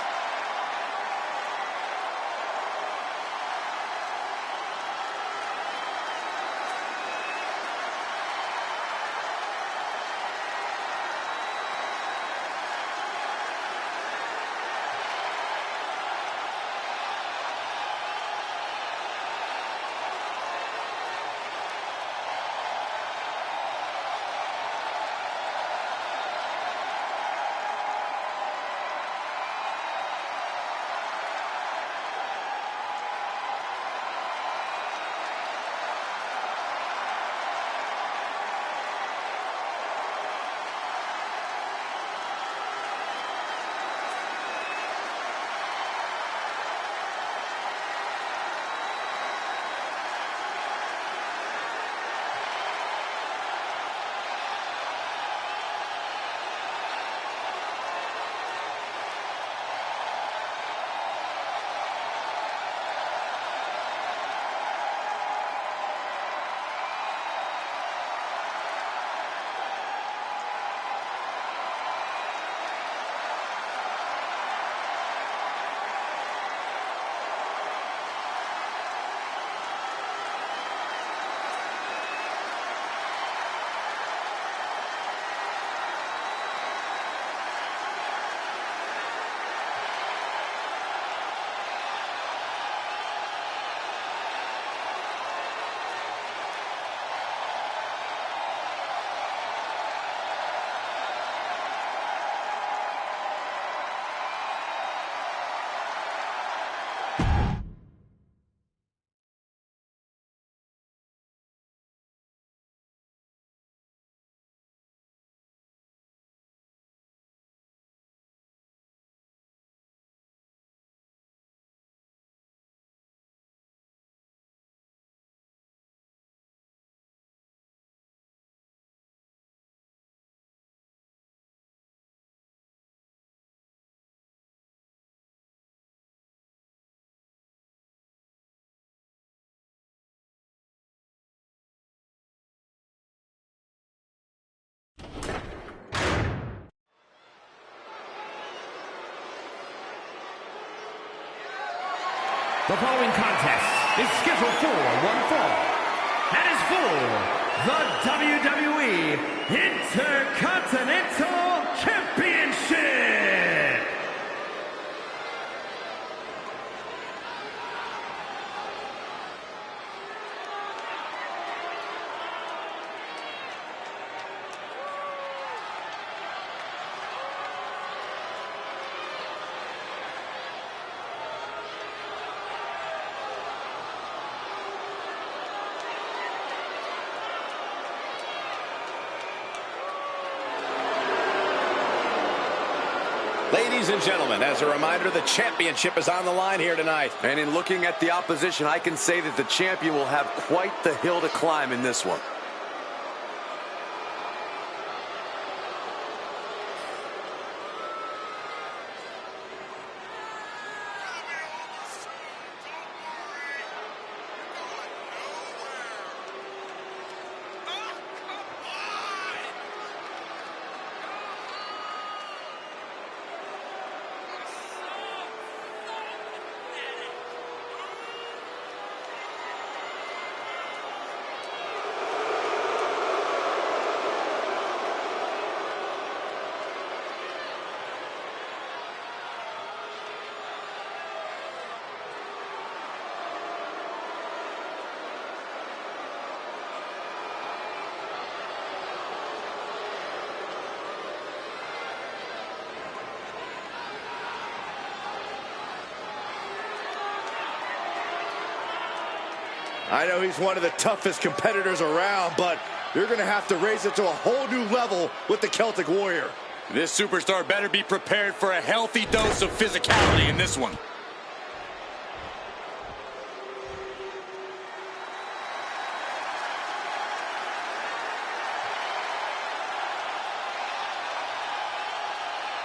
The following contest is scheduled for one fall and is for the WWE Intercontinental Championship. Ladies and gentlemen, as a reminder, the championship is on the line here tonight. And in looking at the opposition, I can say that the champion will have quite the hill to climb in this one. I know he's one of the toughest competitors around, but you're going to have to raise it to a whole new level with the Celtic Warrior. This superstar better be prepared for a healthy dose of physicality in this one.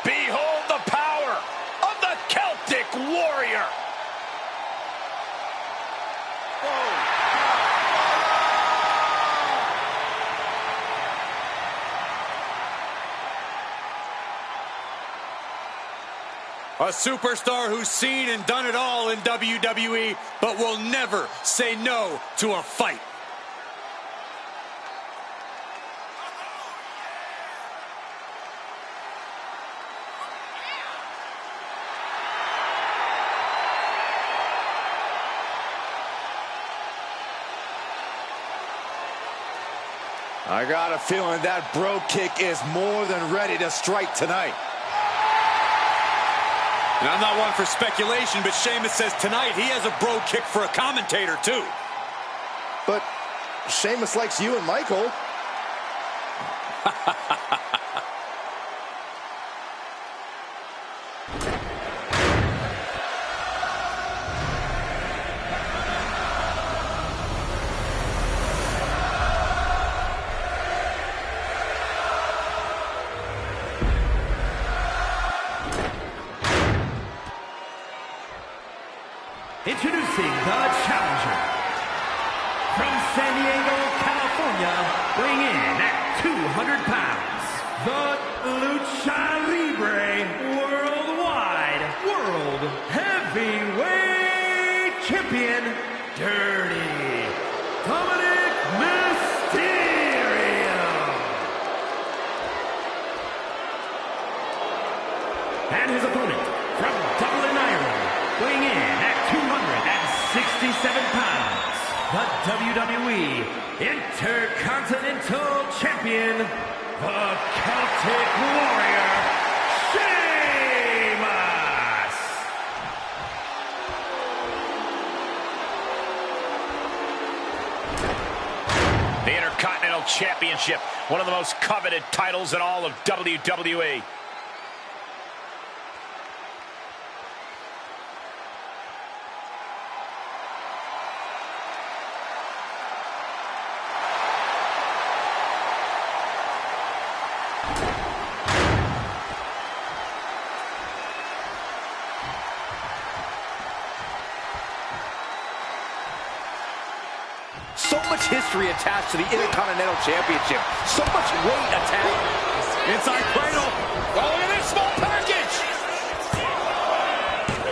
Behold the power of the Celtic Warrior. A superstar who's seen and done it all in WWE, but will never say no to a fight. I got a feeling that bro kick is more than ready to strike tonight. And I'm not one for speculation, but Sheamus says tonight he has a bro kick for a commentator, too. But Sheamus likes you and Michael. Introducing the challenger from San Diego, California, weighing in at 200 pounds, the Lucha Libre Worldwide World Heavyweight Champion, Dirty Dominic Mysterio. And his opponent from Dublin, Ireland, weighing in at 267 pounds, the WWE Intercontinental Champion, the Celtic Warrior, Sheamus! The Intercontinental Championship, one of the most coveted titles in all of WWE. So much history attached to the Intercontinental Championship. So much weight attached. Inside cradle. Oh, look at this small package.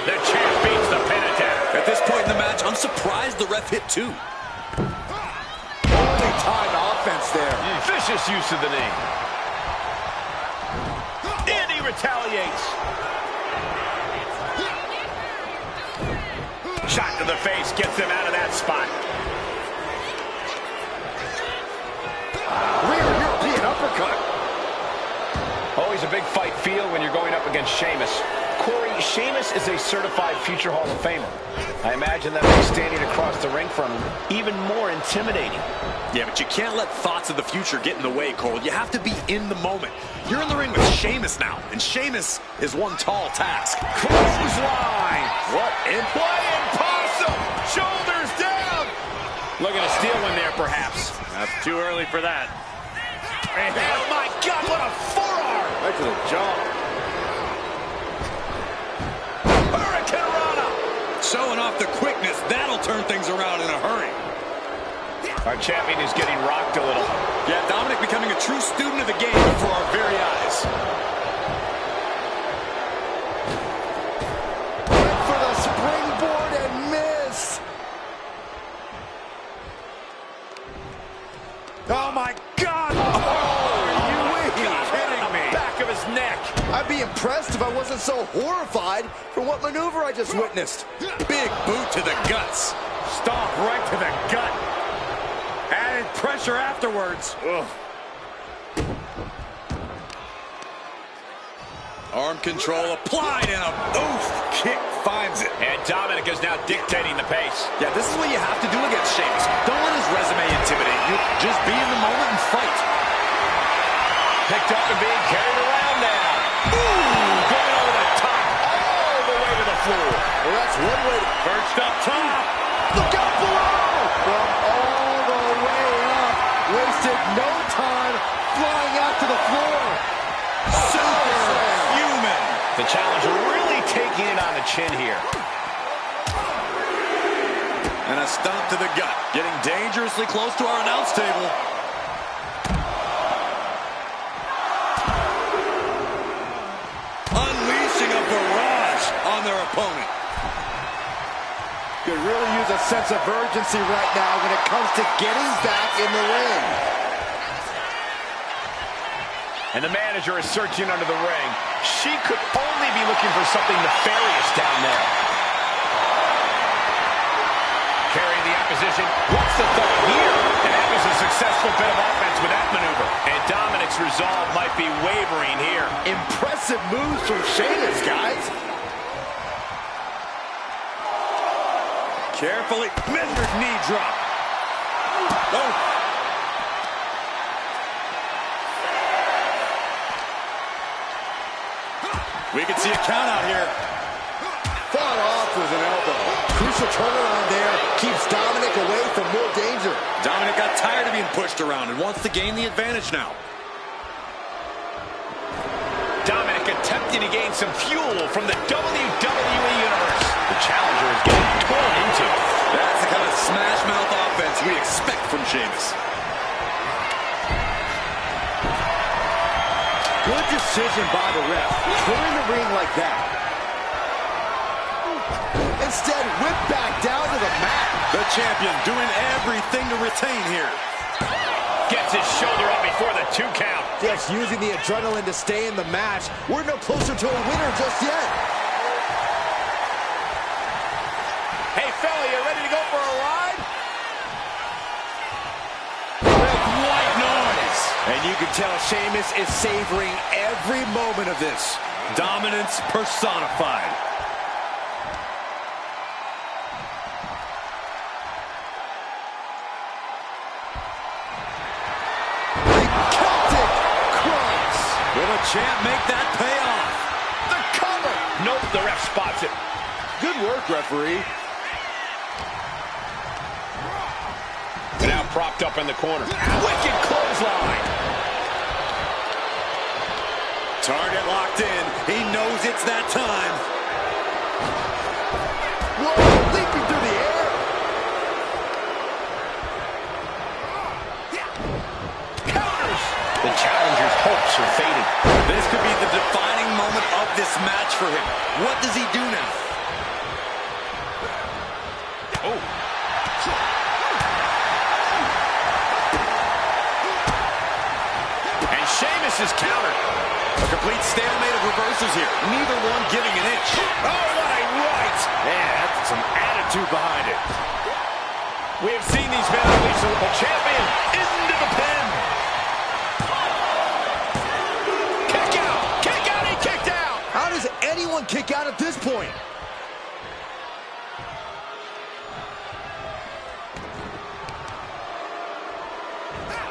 The champ beats the pin attack. At this point in I'm surprised the ref hit 2. Poorly timed offense there. Vicious use of the knee. And he retaliates. Shot to the face gets him out of that spot. Rear European uppercut. Always a big fight feel when you're going up against Sheamus. Corey, Sheamus is a certified future Hall of Famer. I imagine that makes standing across the ring from him even more intimidating. Yeah, but you can't let thoughts of the future get in the way, Cole. You have to be in the moment. You're in the ring with Sheamus now, and Sheamus is one tall task. Clothesline. What in Play and possum. Shoulders down. Looking to steal one there, perhaps. That's too early for that. Oh, my God, what a forearm. Right to the jaw. Hurricane Rana. Showing off the quickness. That'll turn things around in a hurry. Our champion is getting rocked a little. Yeah, Dominic becoming a true student of the game before our very eyes. Went for the springboard and miss. Oh, my God! Are you kidding me? Back of his neck. I'd be impressed if I wasn't so horrified from what maneuver I just witnessed. Big boot to the guts. Stomp right to the gut. Added pressure afterwards. Ugh. Arm control applied and a oof kick finds it. And Dominic is now dictating the pace. Yeah, this is what you have to do against Sheamus. Don't let his resume intimidate you. Just be in the moment and fight. Picked up and being carried around now. Ooh, going over the top, all the way to the floor. Well, that's one way to... Perched up top. Look out below. From all the way up. Wasted no time flying out to the floor. Superhuman. The challenger really taking it on the chin here. And a stomp to the gut. Getting dangerously close to our announce table. Unleashing a barrage on their opponent. Could really use a sense of urgency right now when it comes to getting back in the ring. And the manager is searching under the ring. She could only be looking for something nefarious down there. Carrying the opposition. What's the thought here? And that was a successful bit of offense with that maneuver. And Dominic's resolve might be wavering here. Impressive moves from Sheamus, guys. Carefully. Measured knee drop. Oh. We can see a count out here. Fought off with an elbow. Crucial turnaround there. Keeps Dominic away from more danger. Dominic got tired of being pushed around and wants to gain the advantage now. Dominic attempting to gain some fuel from the WWE Universe. The challenger is getting torn into. That's the kind of smash mouth offense we expect from Sheamus. Good decision by the ref. Clearing the ring like that. Instead, whip back down to the mat. The champion doing everything to retain here. Gets his shoulder up before the 2 count. Just using the adrenaline to stay in the match. We're no closer to a winner just yet. Hey, fella, you ready to go for a ride? White noise. And you can tell Sheamus is savoring every moment of this. Dominance personified. Celtic cross. Will the champ make that pay off? The cover. Nope, the ref spots it. Good work, referee. Now propped up in the corner. Wicked clothesline. Target locked in. He knows it's that time. Whoa, leaping through the air. Counters. The challenger's hopes are fading. This could be the defining moment of this match for him. What does he do now? Oh. And Sheamus is countered. A complete stalemate of reversals here. Neither one giving an inch. Oh, what a right! Man, that's some attitude behind it. We have seen these men unleash the champion into the pin. Kick out! Kick out! He kicked out! How does anyone kick out at this point?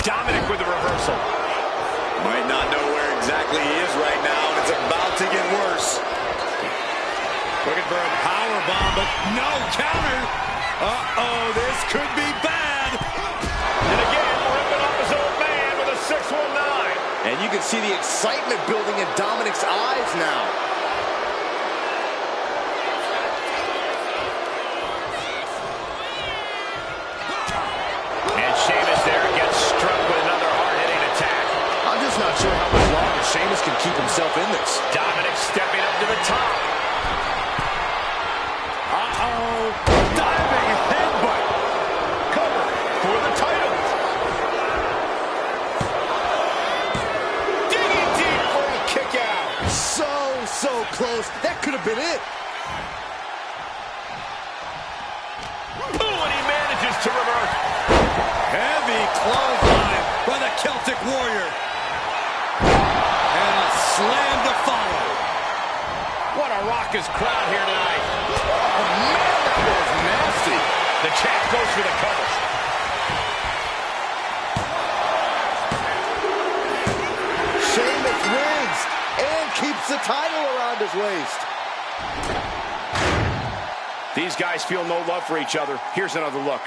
Dominic with the reversal. Might not know where exactly he is right now, and it's about to get worse. Looking for a power bomb, but no counter. Uh-oh, this could be bad. And again, ripping off his old man with a 619. And you can see the excitement building in Dominic's eyes now. And Sheamus there gets struck with another hard-hitting attack. I'm just not sure how much longer Sheamus can keep himself in this. Dominic stepping up to the top. Uh-oh, diving headbutt. Cover for the title. Digging deep for a kick out. So close. That could have been it. Ooh, and he manages to reverse. Heavy clothesline by the Celtic Warrior. And a slam to follow. What a raucous crowd here tonight. Oh, man, that was nasty. The champ goes for the cover. Sheamus wins and keeps the title around his waist. These guys feel no love for each other. Here's another look.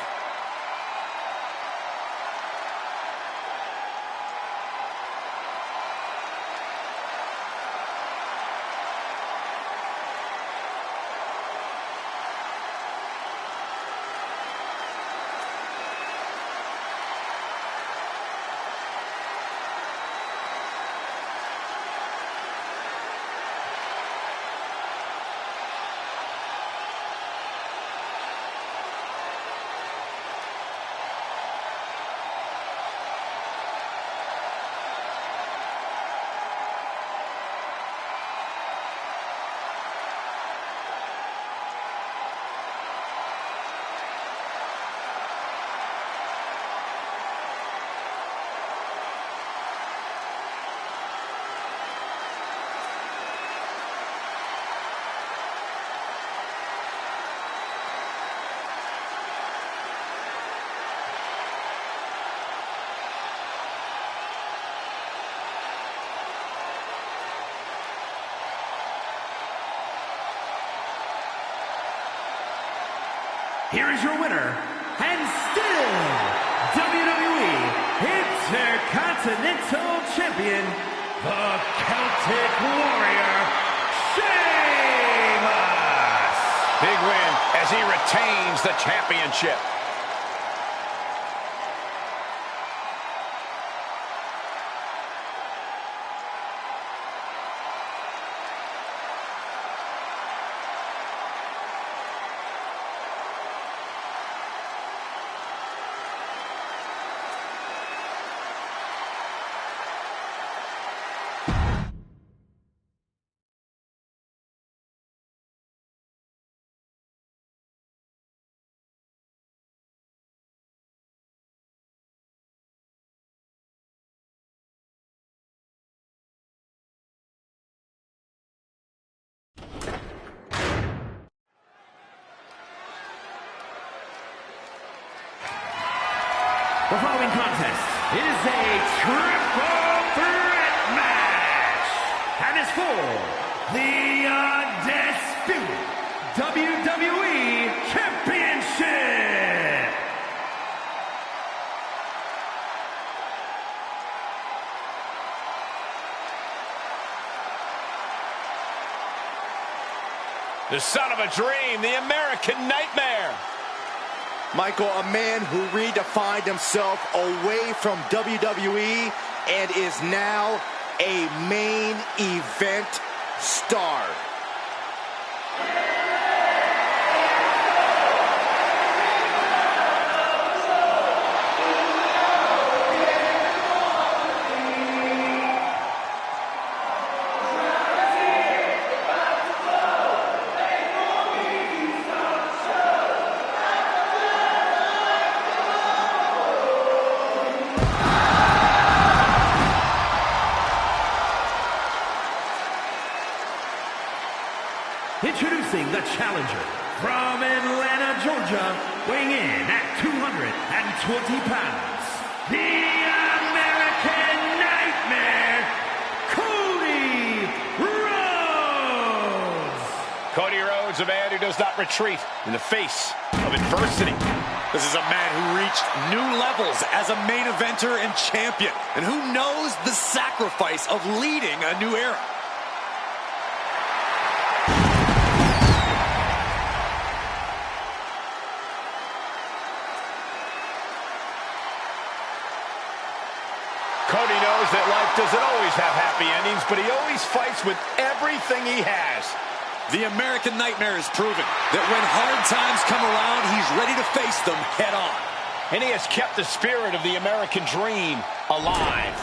Here is your winner, and still WWE Intercontinental Champion, the Celtic Warrior, Sheamus! Big win as he retains the championship. The following contest is a triple threat match and is for the undisputed WWE Championship. The son of a dream, the American Nightmare. Michael, a man who redefined himself away from WWE and is now a main event star. introducing the challenger from Atlanta, Georgia, weighing in at 220 pounds, the American Nightmare, Cody Rhodes. Cody Rhodes, a man who does not retreat in the face of adversity. This is a man who reached new levels as a main eventer and champion, and who knows the sacrifice of leading a new era. Cody knows that life doesn't always have happy endings, but he always fights with everything he has. The American Nightmare has proven that when hard times come around, he's ready to face them head on. And he has kept the spirit of the American dream alive.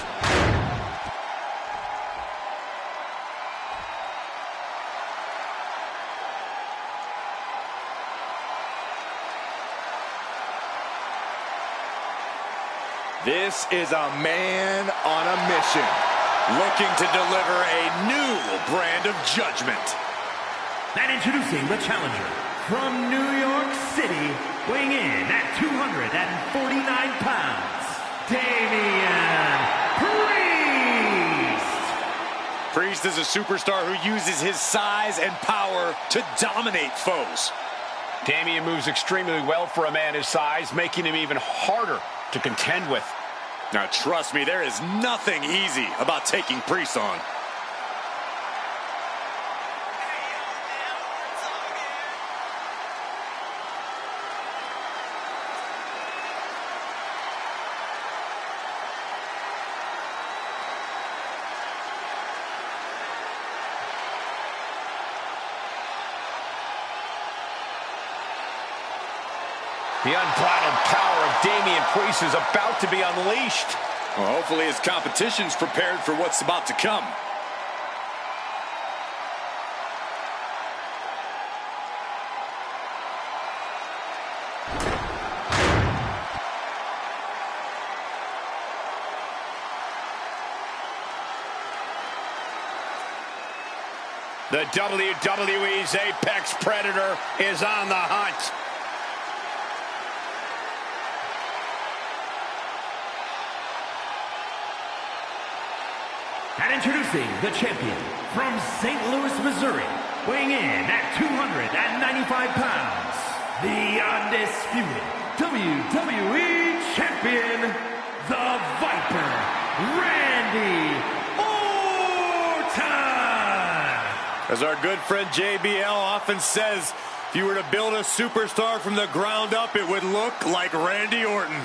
This is a man on a mission, Looking to deliver a new brand of judgment. And introducing the challenger from New York City, weighing in at 249 pounds, Damian Priest. Priest is a superstar who uses his size and power to dominate foes. Damian moves extremely well for a man his size, making him even harder to contend with. Now, trust me, there is nothing easy about taking Priest on. The unbridled power of Damian Priest is about to be unleashed. Well, hopefully his competition's prepared for what's about to come. The WWE's Apex Predator is on the hunt. And introducing the champion from St. Louis, Missouri, weighing in at 295 pounds, the undisputed WWE champion, the Viper, Randy Orton. As our good friend JBL often says, if you were to build a superstar from the ground up, it would look like Randy Orton.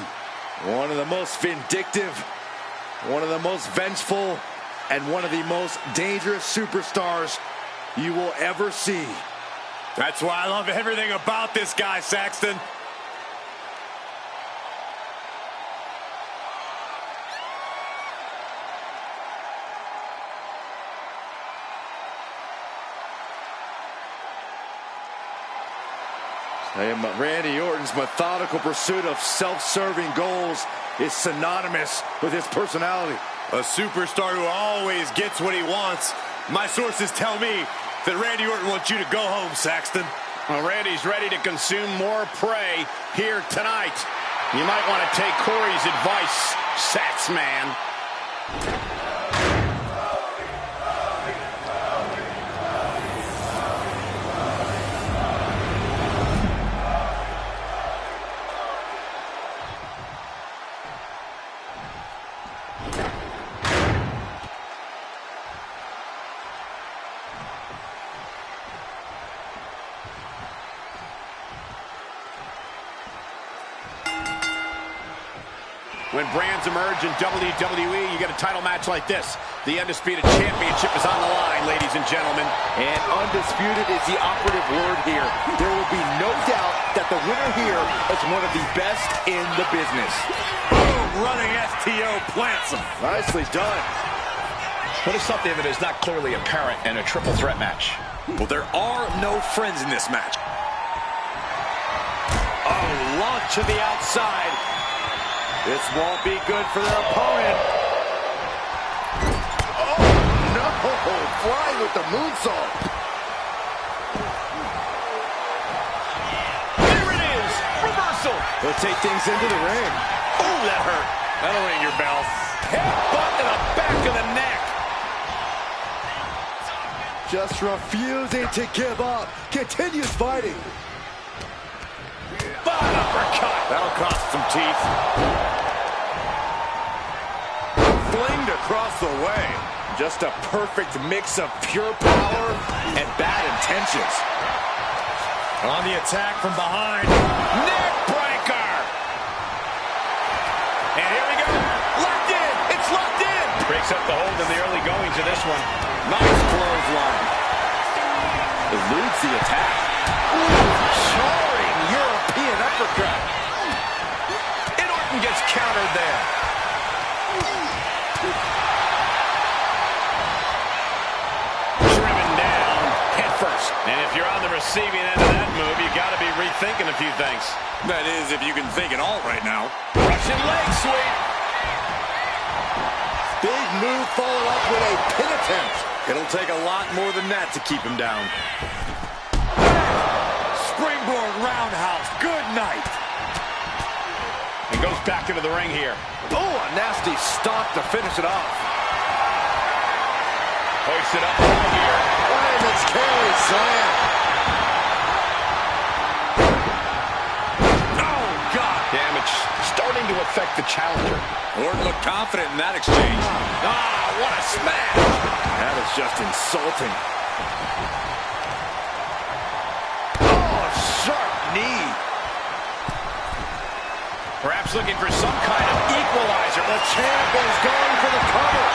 one of the most vindictive, one of the most vengeful, and one of the most dangerous superstars you will ever see. That's why I love everything about this guy, Saxton. Randy Orton's methodical pursuit of self-serving goals is synonymous with his personality. A superstar who always gets what he wants. My sources tell me that Randy Orton wants you to go home, Saxton. Well, Randy's ready to consume more prey here tonight. You might want to take Corey's advice, Sax man. When brands emerge in WWE, you get a title match like this. The Undisputed Championship is on the line, ladies and gentlemen. And undisputed is the operative word here. There will be no doubt that the winner here is one of the best in the business. Boom, running STO plants him. Nicely done. What is something that is not clearly apparent in a triple threat match? Well, there are no friends in this match. Oh, launch to the outside. This won't be good for their opponent. Oh, no! Flying with the moonsault. He'll take things into the ring. Oh, that hurt. That'll ring your bell. Headbutt to the back of the neck. Just refusing to give up. Continues fighting. Bot uppercut. That'll cost some teeth. Flinged across the way. Just a perfect mix of pure power and bad intentions. On the attack from behind. Neck breaker. And here we go. Locked in. It's locked in. Breaks up the hold in the early goings of this one. Nice clothesline. Eludes the attack. Soaring European uppercut. And Orton gets countered there. Driven down head first. And if you're on the receiving end of that move, you got to be rethinking a few things. That is, if you can think at all right now. Russian leg sweep. Big move followed up with a pin attempt. It'll take a lot more than that to keep him down. Springboard roundhouse. Good night. And goes back into the ring here. Oh, a nasty stomp to finish it off. Hoisted up right here. Ryan, that's carry slam. Oh, God. Damage starting to affect the challenger. Orton looked confident in that exchange. Ah, what a smash. That is just insulting. Oh, sharp knee. Perhaps looking for some kind of equalizer. The champ is going for the cover.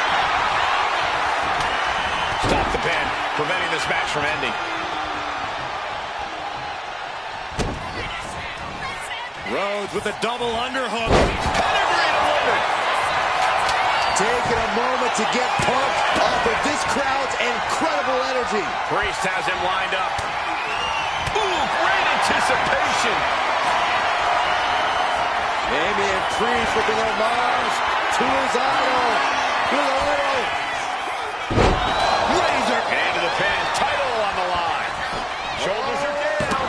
Stop the pin, preventing this match from ending. Rhodes with a double underhook. Pedigree delivered. Taking a moment to get pumped off of this crowd's incredible energy. Priest has him lined up. Ooh, great anticipation. Damian Priest with an homage to his idol. With a little Razor. Into the pin. Title on the line. Shoulders are down.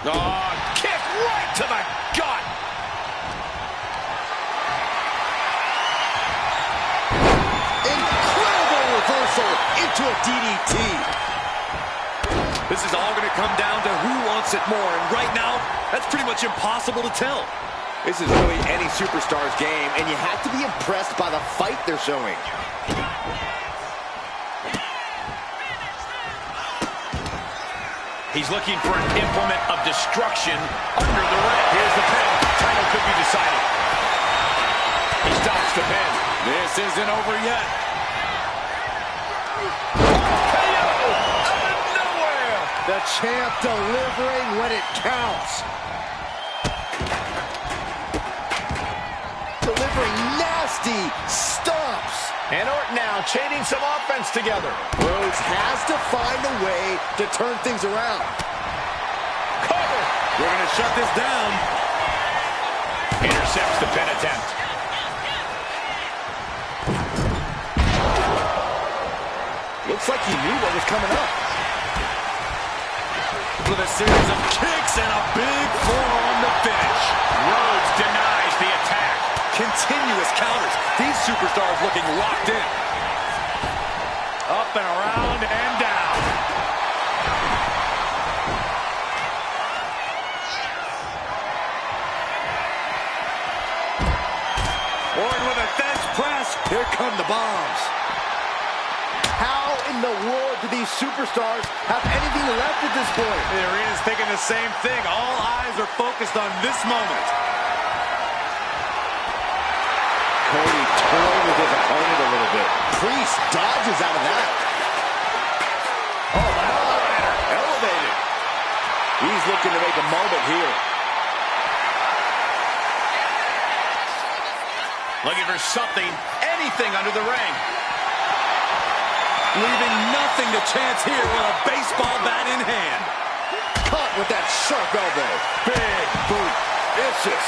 Oh, kick right to the gut. incredible reversal into a DDT. This is all going to come down to who wants it more, and right now, that's pretty much impossible to tell. This is really any superstar's game, and you have to be impressed by the fight they're showing. He's looking for an implement of destruction under the ring. Here's the pin. Title could be decided. He stops the pin. This isn't over yet. KO out of nowhere. The champ delivering when it counts. Delivering nasty stomps. And Orton now chaining some offense together. Rhodes has to find a way to turn things around. Cover. We're going to shut this down. Intercepts the pin attempt. Looks like he knew what was coming up. With a series of kicks and a big forearm to finish. Rhodes denies the attack. Continuous counters. These superstars looking locked in. Up and around and down. Orton with a fence press. Here come the bombs. How in the world do these superstars have anything left at this point? The arena's thinking the same thing. All eyes are focused on this moment. Cody toying with his opponent a little bit. Priest dodges out of that. Oh, elevator. Elevated. He's looking to make a moment here. Looking for something, anything under the ring. Leaving nothing to chance here with a baseball bat in hand. Caught with that sharp elbow. Big boot. Vicious.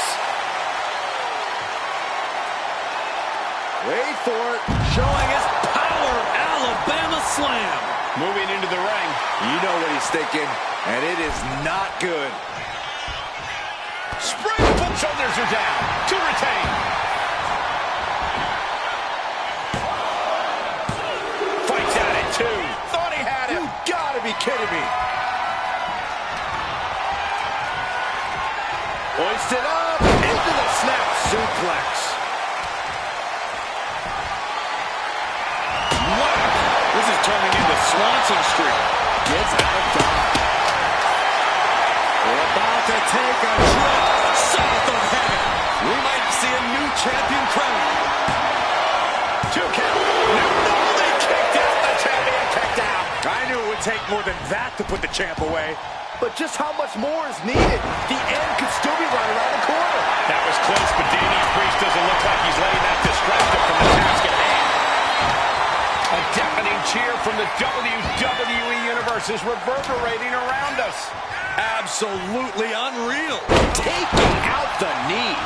Wait for it. Showing his power, Alabama Slam. Moving into the ring. You know what he's thinking, and it is not good. Spring, both shoulders are down to retain. Fights out at 2. Thought he had him. You gotta be kidding me. Hoisted up into the snap suplex. Wow, this is turning into Swanson Street. Gets out of dodge. We're about to take a trip south of heaven. We might see a new champion crowned. 2 count. No, they kicked out. The champion kicked out. I knew it would take more than that to put the champ away. But just how much more is needed? The end could still be right around the corner. That was close, but Damian Priest doesn't look like he's letting that distract him from the task at hand. A deafening cheer from the WWE Universe is reverberating around us. Absolutely unreal. Taking out the knee.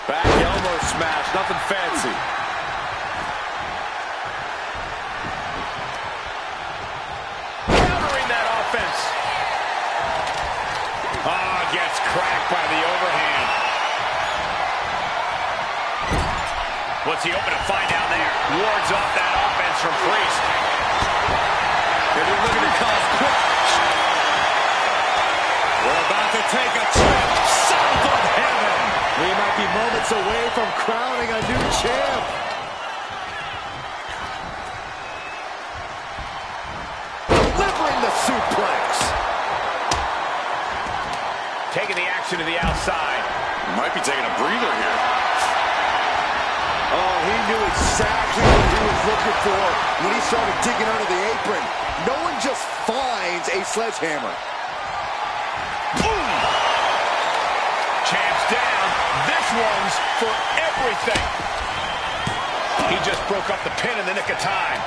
Back elbow smash, nothing fancy. Countering that offense. Gets cracked by the overhand. What's he open to find down there? Wards off that offense from Priest. They're looking to cause quick. We're about to take a trip south of heaven. We might be moments away from crowning a new champ. Delivering the suplex. Taking the action to the outside. Might be taking a breather here. Oh, he knew exactly what he was looking for when he started digging under the apron. No one just finds a sledgehammer. Boom! Champ's down. This one's for everything. He just broke up the pin in the nick of time.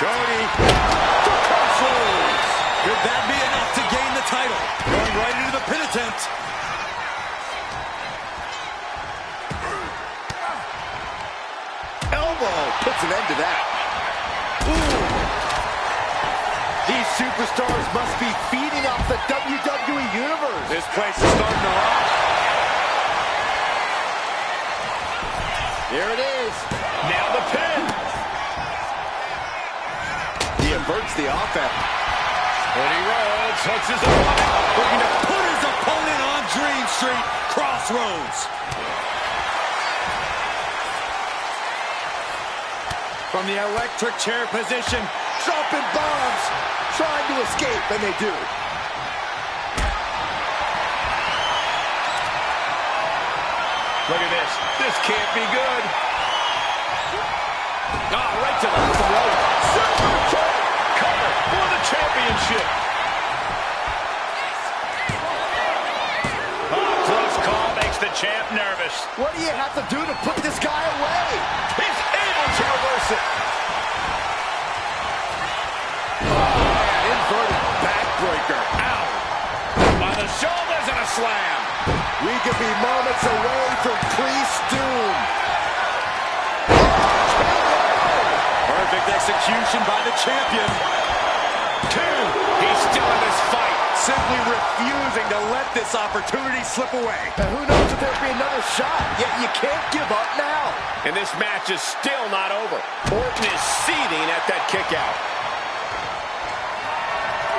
Cody, the controls. Could that be enough to gain the title? Going right into the pin attempt. Elbow puts an end to that. Ooh. These superstars must be feeding off the WWE Universe. This place is starting to rock. Here it is. Now the pin. He averts the offense. Cody Rhodes hooks his opponent. Looking to put his opponent on Dream Street Crossroads. From the electric chair position, Dropping bombs. Trying to escape, and they do. Look at this. This can't be good. Right to the throat. Super kick. Cover for the championship. Close call makes the champ nervous. What do you have to do to put this guy away? He's able to reverse it. Inverted backbreaker. Ow. On the shoulders and a slam. We could be moments away from Priest's doom. Perfect execution by the champion. 2. He's still in this fight. simply refusing to let this opportunity slip away. And who knows if there'll be another shot, yet you can't give up now. And this match is still not over. Orton is seething at that kick out.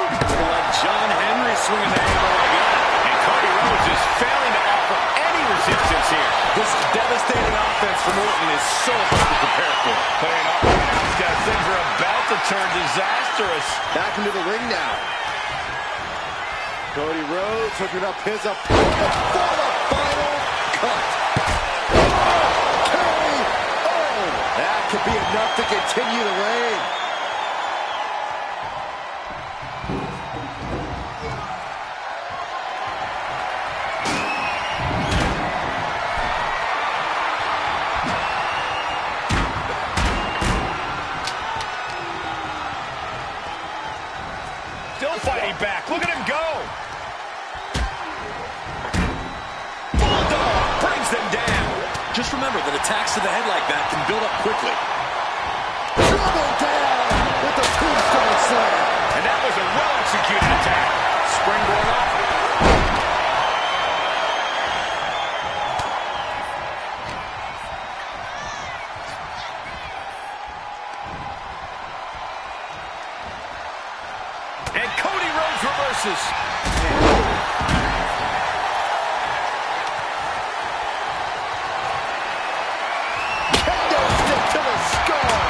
Like John Henry swinging the hammer like that. And Cody Rhodes is failing to offer any resistance here. This devastating offense from Orton is so hard to prepare for. Playing up right now, guys, things are about to turn disastrous. Back into the ring now. Cody Rhodes hooking up his opponent for the final cut. Cody, oh, that could be enough to continue the reign. Still fighting back. Look at him go. Bulldog. Just remember that attacks to the head like that can build up quickly. Dribble down with the tombstone slam. And that was a well-executed attack. Springboard up. And Cody Rhodes reverses. Kendo stick to the skull.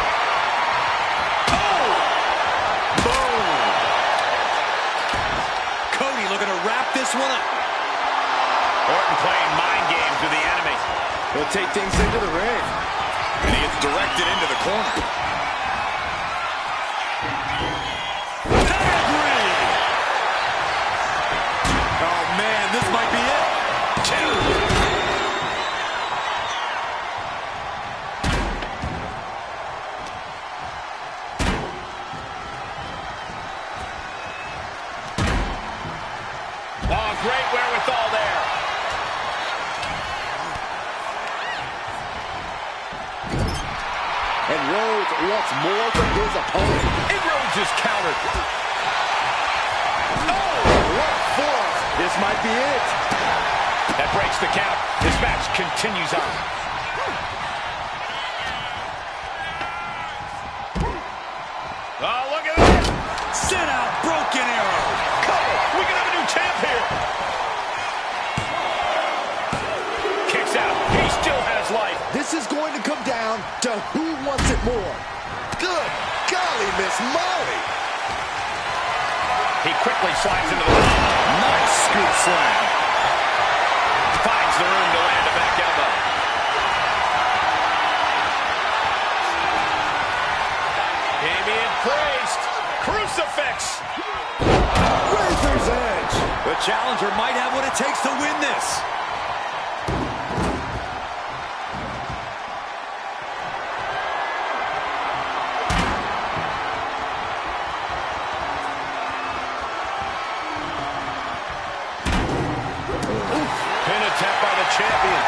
Cody looking to wrap this one up. Orton playing mind games with the enemy. He'll take things into the ring. And he gets directed into the corner. Oh, man, this might be it. 2. Oh, great wherewithal there. And Rhodes wants more from his opponent. And Rhodes is countered. Oh, what force. This might be it. That breaks the count. This match continues on. Oh, look at that. Sit out, broken arrow. Cover. We can have a new champ here. Kicks out. He still has life. This is going to come down to who wants it more. Good golly, Miss Molly. He quickly slides into the ring. Nice scoop slam. Finds the room to land a back elbow. Damian Priest. Crucifix. Razor's edge. The challenger might have what it takes to win this. Pin attempt by the champion.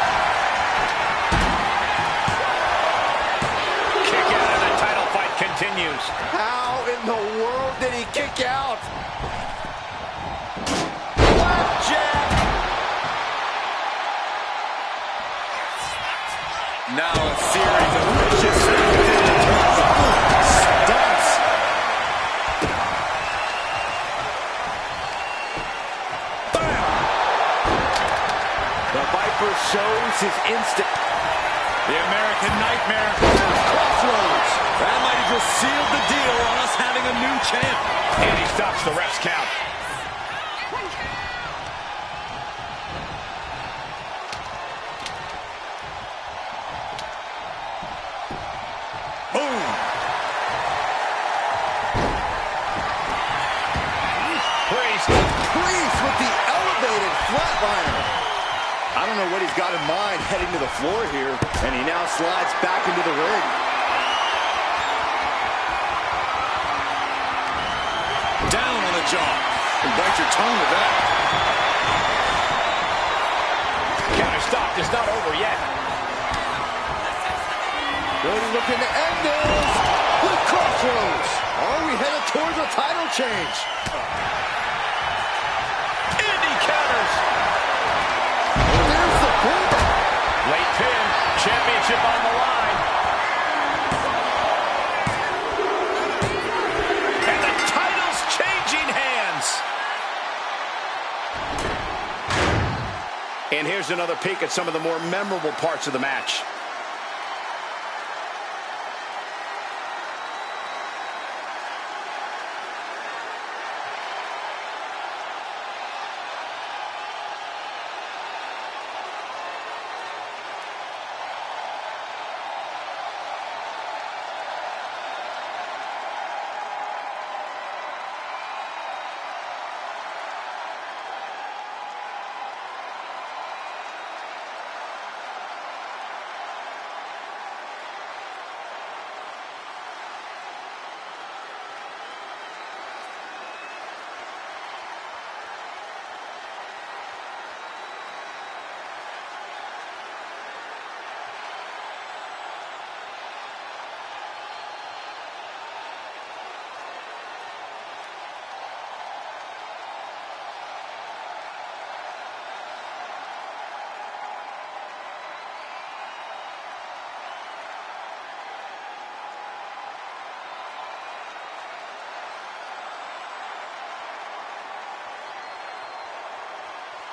Kick out and the title fight continues. How in the world did he kick out? Blackjack. Now a series of vicious Stunts. The Viper shows his instinct. The American Nightmare. Crossroads. That might have just sealed the deal on us having a new champ. And he stops the ref's count. Boom. Priest. Priest with the elevated flatliner. I don't know what he's got in mind heading to the floor here, and he now slides back into the ring. Down on the jaw. And bite your tongue with that. Counter stop is not over yet. Cody looking to end this with Crossroads. Are we headed towards a title change? And he counters. There's the pin. Late pin. Championship on the line. And the title's changing hands. And here's another peek at some of the more memorable parts of the match.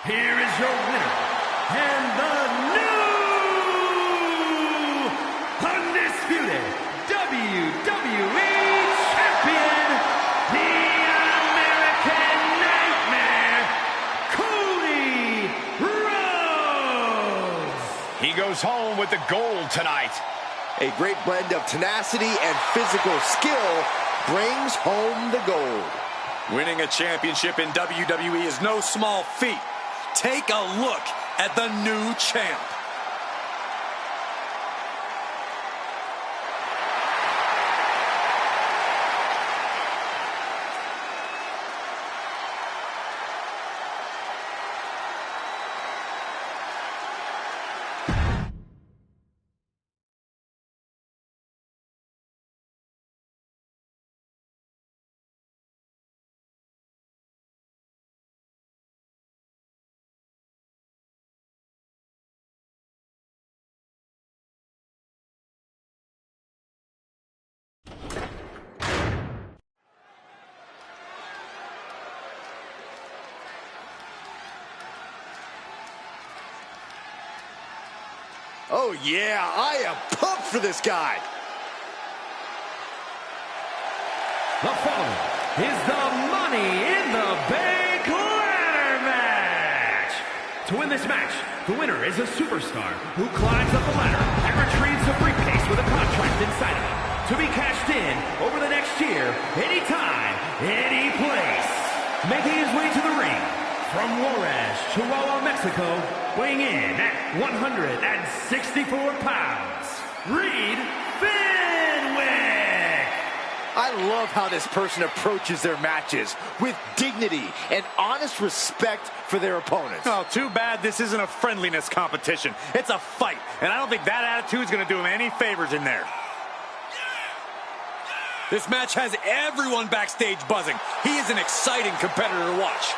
here is your winner, and the new undisputed WWE Champion, the American Nightmare, Cody Rhodes. He goes home with the gold tonight. A great blend of tenacity and physical skill brings home the gold. Winning a championship in WWE is no small feat. Take a look at the new champ. Oh yeah, I am pumped for this guy. The following is the Money in the Bank ladder match. To win this match, the winner is a superstar who climbs up the ladder and retrieves a briefcase with a contract inside of it to be cashed in over the next year, anytime, any place. Making his way to the ring from Juarez, Chihuahua, Mexico, weighing in at 164 pounds, Reed Fenwick. I love how this person approaches their matches with dignity and honest respect for their opponents. Oh, too bad this isn't a friendliness competition. It's a fight, and I don't think that attitude's going to do him any favors in there. This match has everyone backstage buzzing. He is an exciting competitor to watch.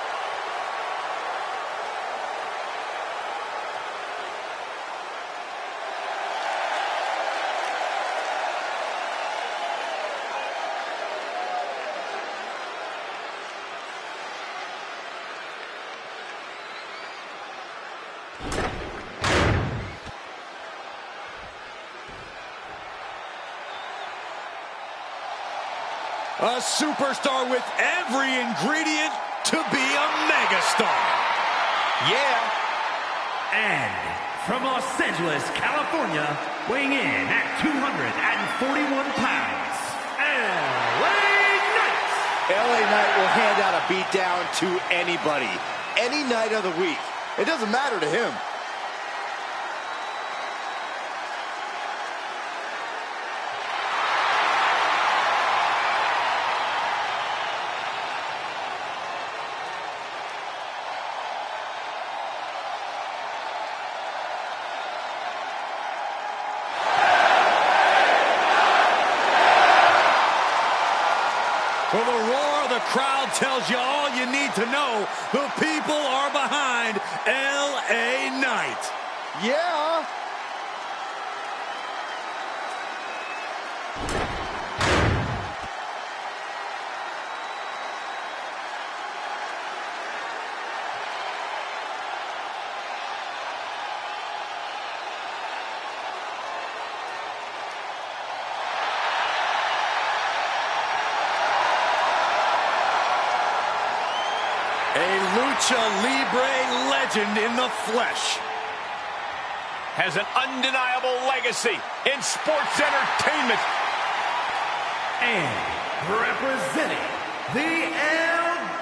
A superstar with every ingredient to be a megastar. Yeah. And from Los Angeles, California, weighing in at 241 pounds, LA Knight. LA Knight will hand out a beatdown to anybody, any night of the week. It doesn't matter to him. Well, the roar of the crowd tells you all you need to know. The people are behind LA Knight. Yeah. A Lucha Libre legend in the flesh. Has an undeniable legacy in sports entertainment. And representing the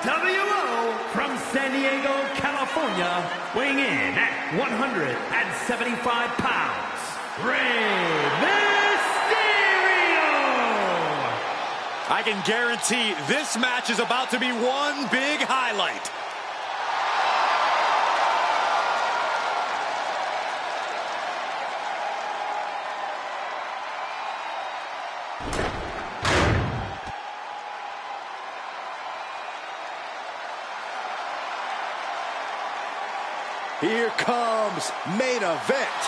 LWO from San Diego, California, weighing in at 175 pounds, Rey Mysterio. I can guarantee this match is about to be one big highlight. Here comes main event,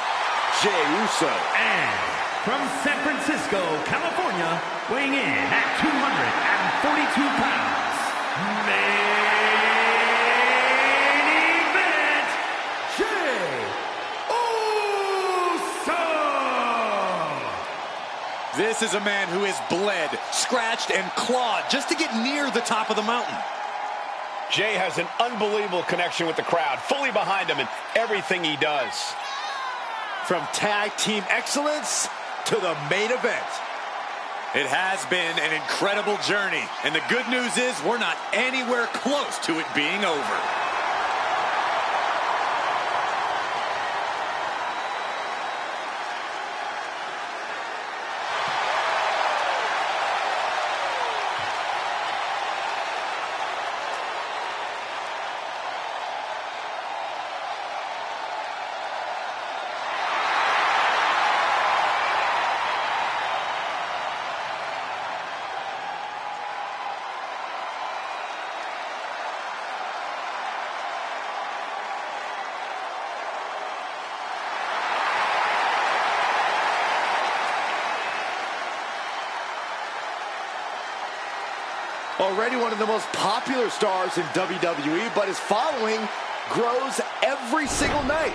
Jey Uso. And from San Francisco, California, weighing in at 242 pounds, main event, This is a man who has bled, scratched, and clawed just to get near the top of the mountain. Jay has an unbelievable connection with the crowd, fully behind him in everything he does. From tag team excellence to the main event. It has been an incredible journey, and the good news is we're not anywhere close to it being over. Already one of the most popular stars in WWE, but his following grows every single night.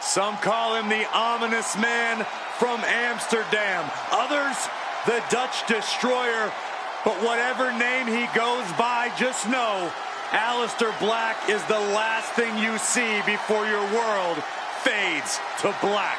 Some call him the ominous man from Amsterdam. Others, the Dutch Destroyer. But whatever name he goes by, just know Aleister Black is the last thing you see before your world fades to black.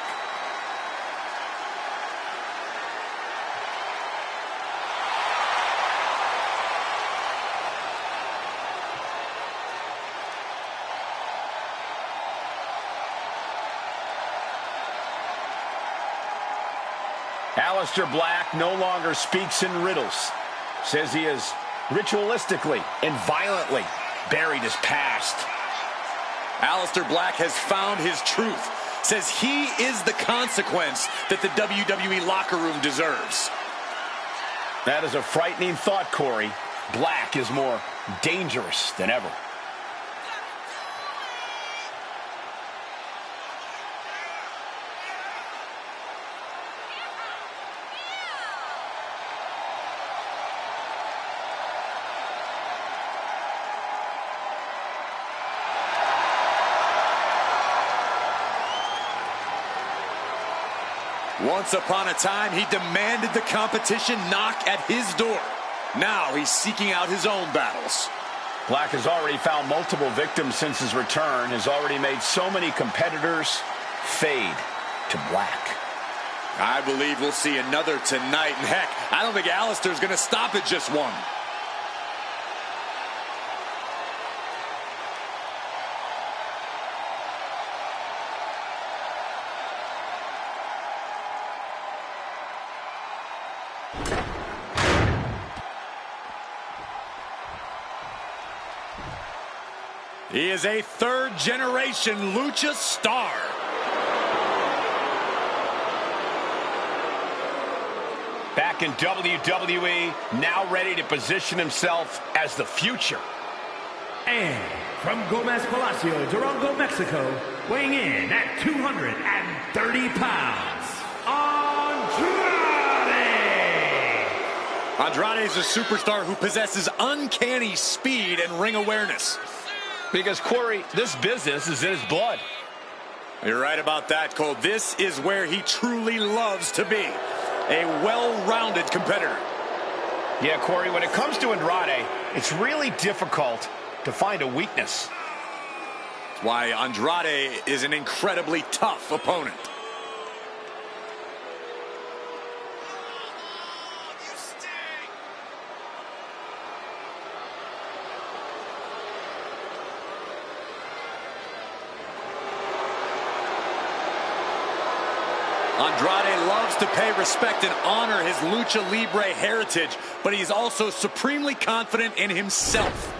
Aleister Black no longer speaks in riddles. Says he has ritualistically and violently buried his past. Aleister Black has found his truth. Says he is the consequence that the WWE locker room deserves. That is a frightening thought, Corey. Black is more dangerous than ever. Once upon a time, he demanded the competition knock at his door. Now he's seeking out his own battles. Black has already found multiple victims since his return, has already made so many competitors fade to black. I believe we'll see another tonight, and heck, I don't think Aleister's going to stop at just one. He is a third-generation lucha star. Back in WWE, now ready to position himself as the future. And from Gomez Palacio, Durango, Mexico, weighing in at 230 pounds, Andrade! Andrade is a superstar who possesses uncanny speed and ring awareness. Because, Corey, this business is in his blood. You're right about that, Cole. This is where he truly loves to be. A well-rounded competitor. Yeah, Corey, when it comes to Andrade, it's really difficult to find a weakness. That's why Andrade is an incredibly tough opponent. Andrade loves to pay respect and honor his Lucha Libre heritage, but he's also supremely confident in himself.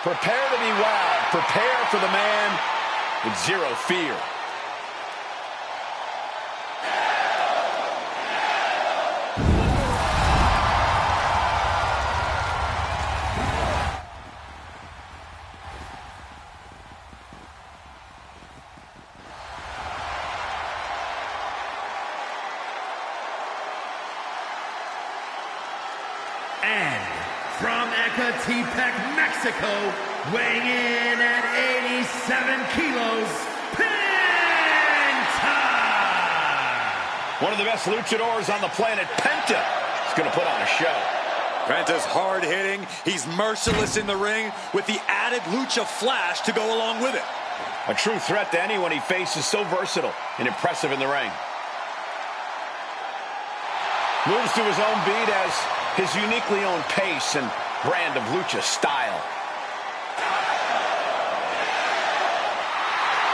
Prepare to be wowed. Prepare for the man with zero fear. Metepec, Mexico, weighing in at 87 kilos, Penta! One of the best luchadors on the planet, Penta, is going to put on a show. Penta's hard-hitting. He's merciless in the ring with the added lucha flash to go along with it. A true threat to anyone he faces, so versatile and impressive in the ring. Moves to his own beat as his uniquely owned pace and brand of lucha style.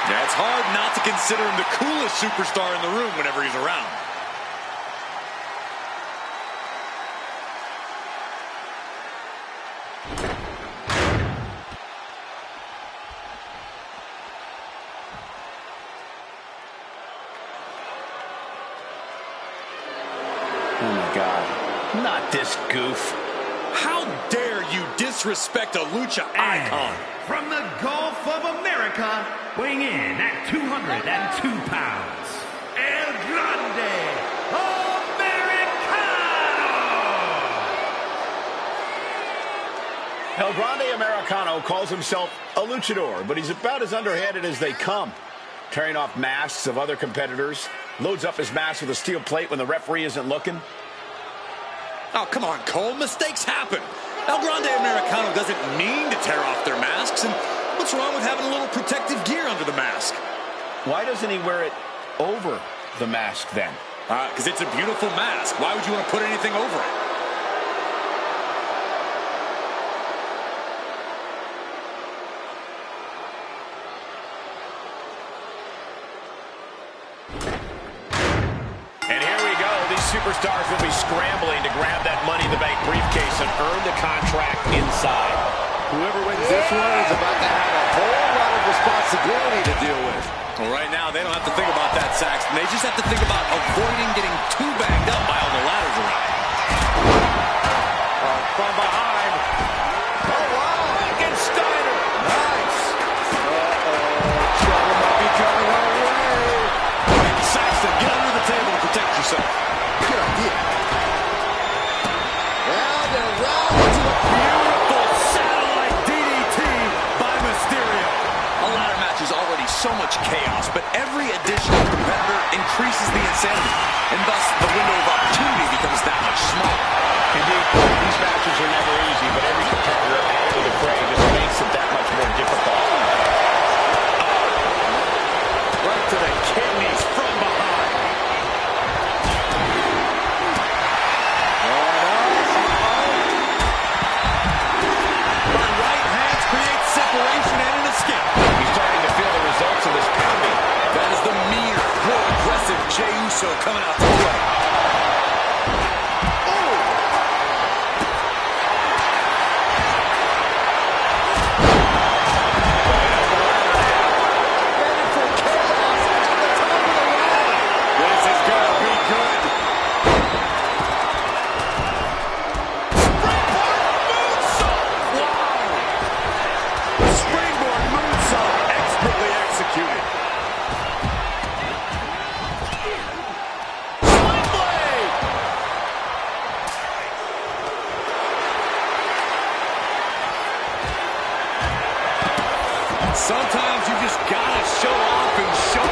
Yeah, it's hard not to consider him the coolest superstar in the room whenever he's around. Oh my God, not this goof. How dare you disrespect a lucha icon? From the Gulf of America, weighing in at 202 pounds, El Grande Americano! El Grande Americano calls himself a luchador, but he's about as underhanded as they come. Tearing off masks of other competitors, loads up his mask with a steel plate when the referee isn't looking. Oh, come on, Cole. Mistakes happen. El Grande Americano doesn't mean to tear off their masks, and what's wrong with having a little protective gear under the mask? Why doesn't he wear it over the mask then? Because it's a beautiful mask. Why would you want to put anything over it? Superstars will be scrambling to grab that Money in the Bank briefcase and earn the contract inside. Whoever wins this one is about to have a whole lot of responsibility to deal with. Well, right now, they don't have to think about that, Saxton. They just have to think about avoiding getting too banged up by all the ladders around. From behind. Oh, wow. Against Steiner. Nice. Trouble might be coming our way. Saxton, get under the table to protect yourself. Good idea. Round and round into the Beautiful satellite DDT by Mysterio. A ladder match is already so much chaos, but every additional competitor increases the insanity, and thus the window of opportunity becomes that much smaller. Indeed, these matches are never easy, but every competitor added to the fray just makes it that much more difficult. Right to the kidneys from behind. Separation and an escape. He's starting to feel the results of this pounding. That is the meaner, more aggressive Jey Uso coming out to play. This is gonna be good. Sometimes you just gotta show off and show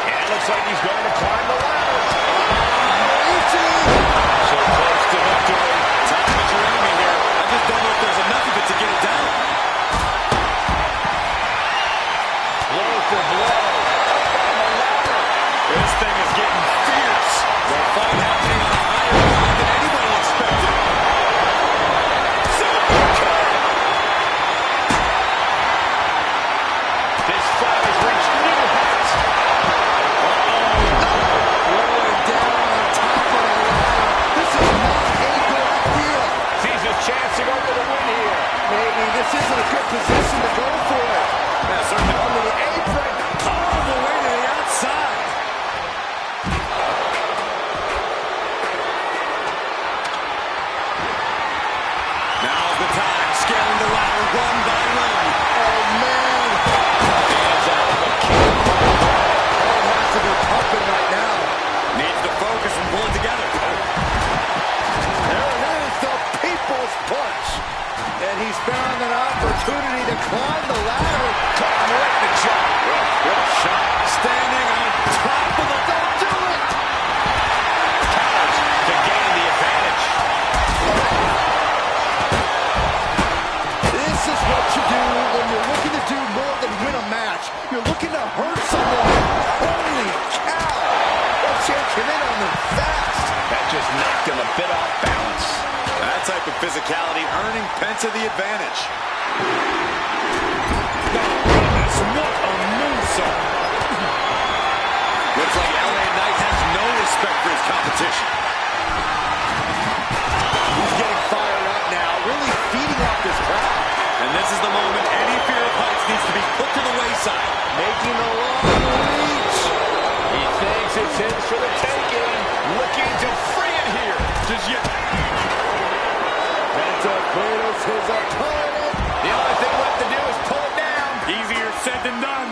And it looks like he's going to climb the ladder. So close to victory. time that you're aiming here. I just don't know if there's enough of it to get it down. Blow for blow. This thing is getting fierce. The fight happening on a higher ground than anybody expected. This fight has reached new heights. rolling down on top of the ladder. This is not a good idea. Sees his chance to go for the win here. Maybe this isn't a good position to go for it. Yeah, certainly. Under the apron, all the way to the outside. Now's the time. Scaling the ladder run by run. Oh, man. Hands out. And he's found an opportunity to climb the ladder. Caught him right in the jaw. What a shot. Standing on top of the... Don't do it! Counters to gain the advantage. This is what you do when you're looking to do more than win a match. You're looking to hurt someone. Holy cow! That champ came in on them fast. That just knocked him a bit off balance. That type of physicality earning Penta the advantage. Goodness, what a moonsault. Looks like LA Knight has no respect for his competition. He's getting fired up now, really feeding off this crowd. And this is the moment any fear of heights needs to be put to the wayside. Making a long reach. He thinks it's his for the taking. Looking to free it here. Just yet. Penta clears his opponent. The only thing left to do is pull it down. Easier said than done.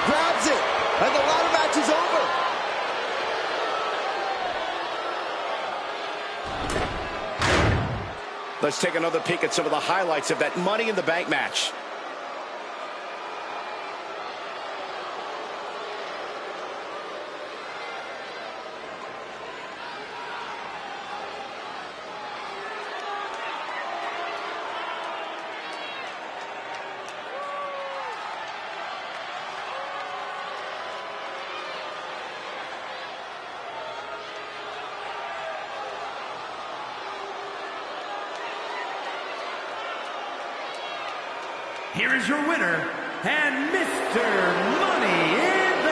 Grabs it. And the ladder match is over. Let's take another peek at some of the highlights of that Money in the Bank match. Here is your winner and Mr. Money in the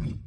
You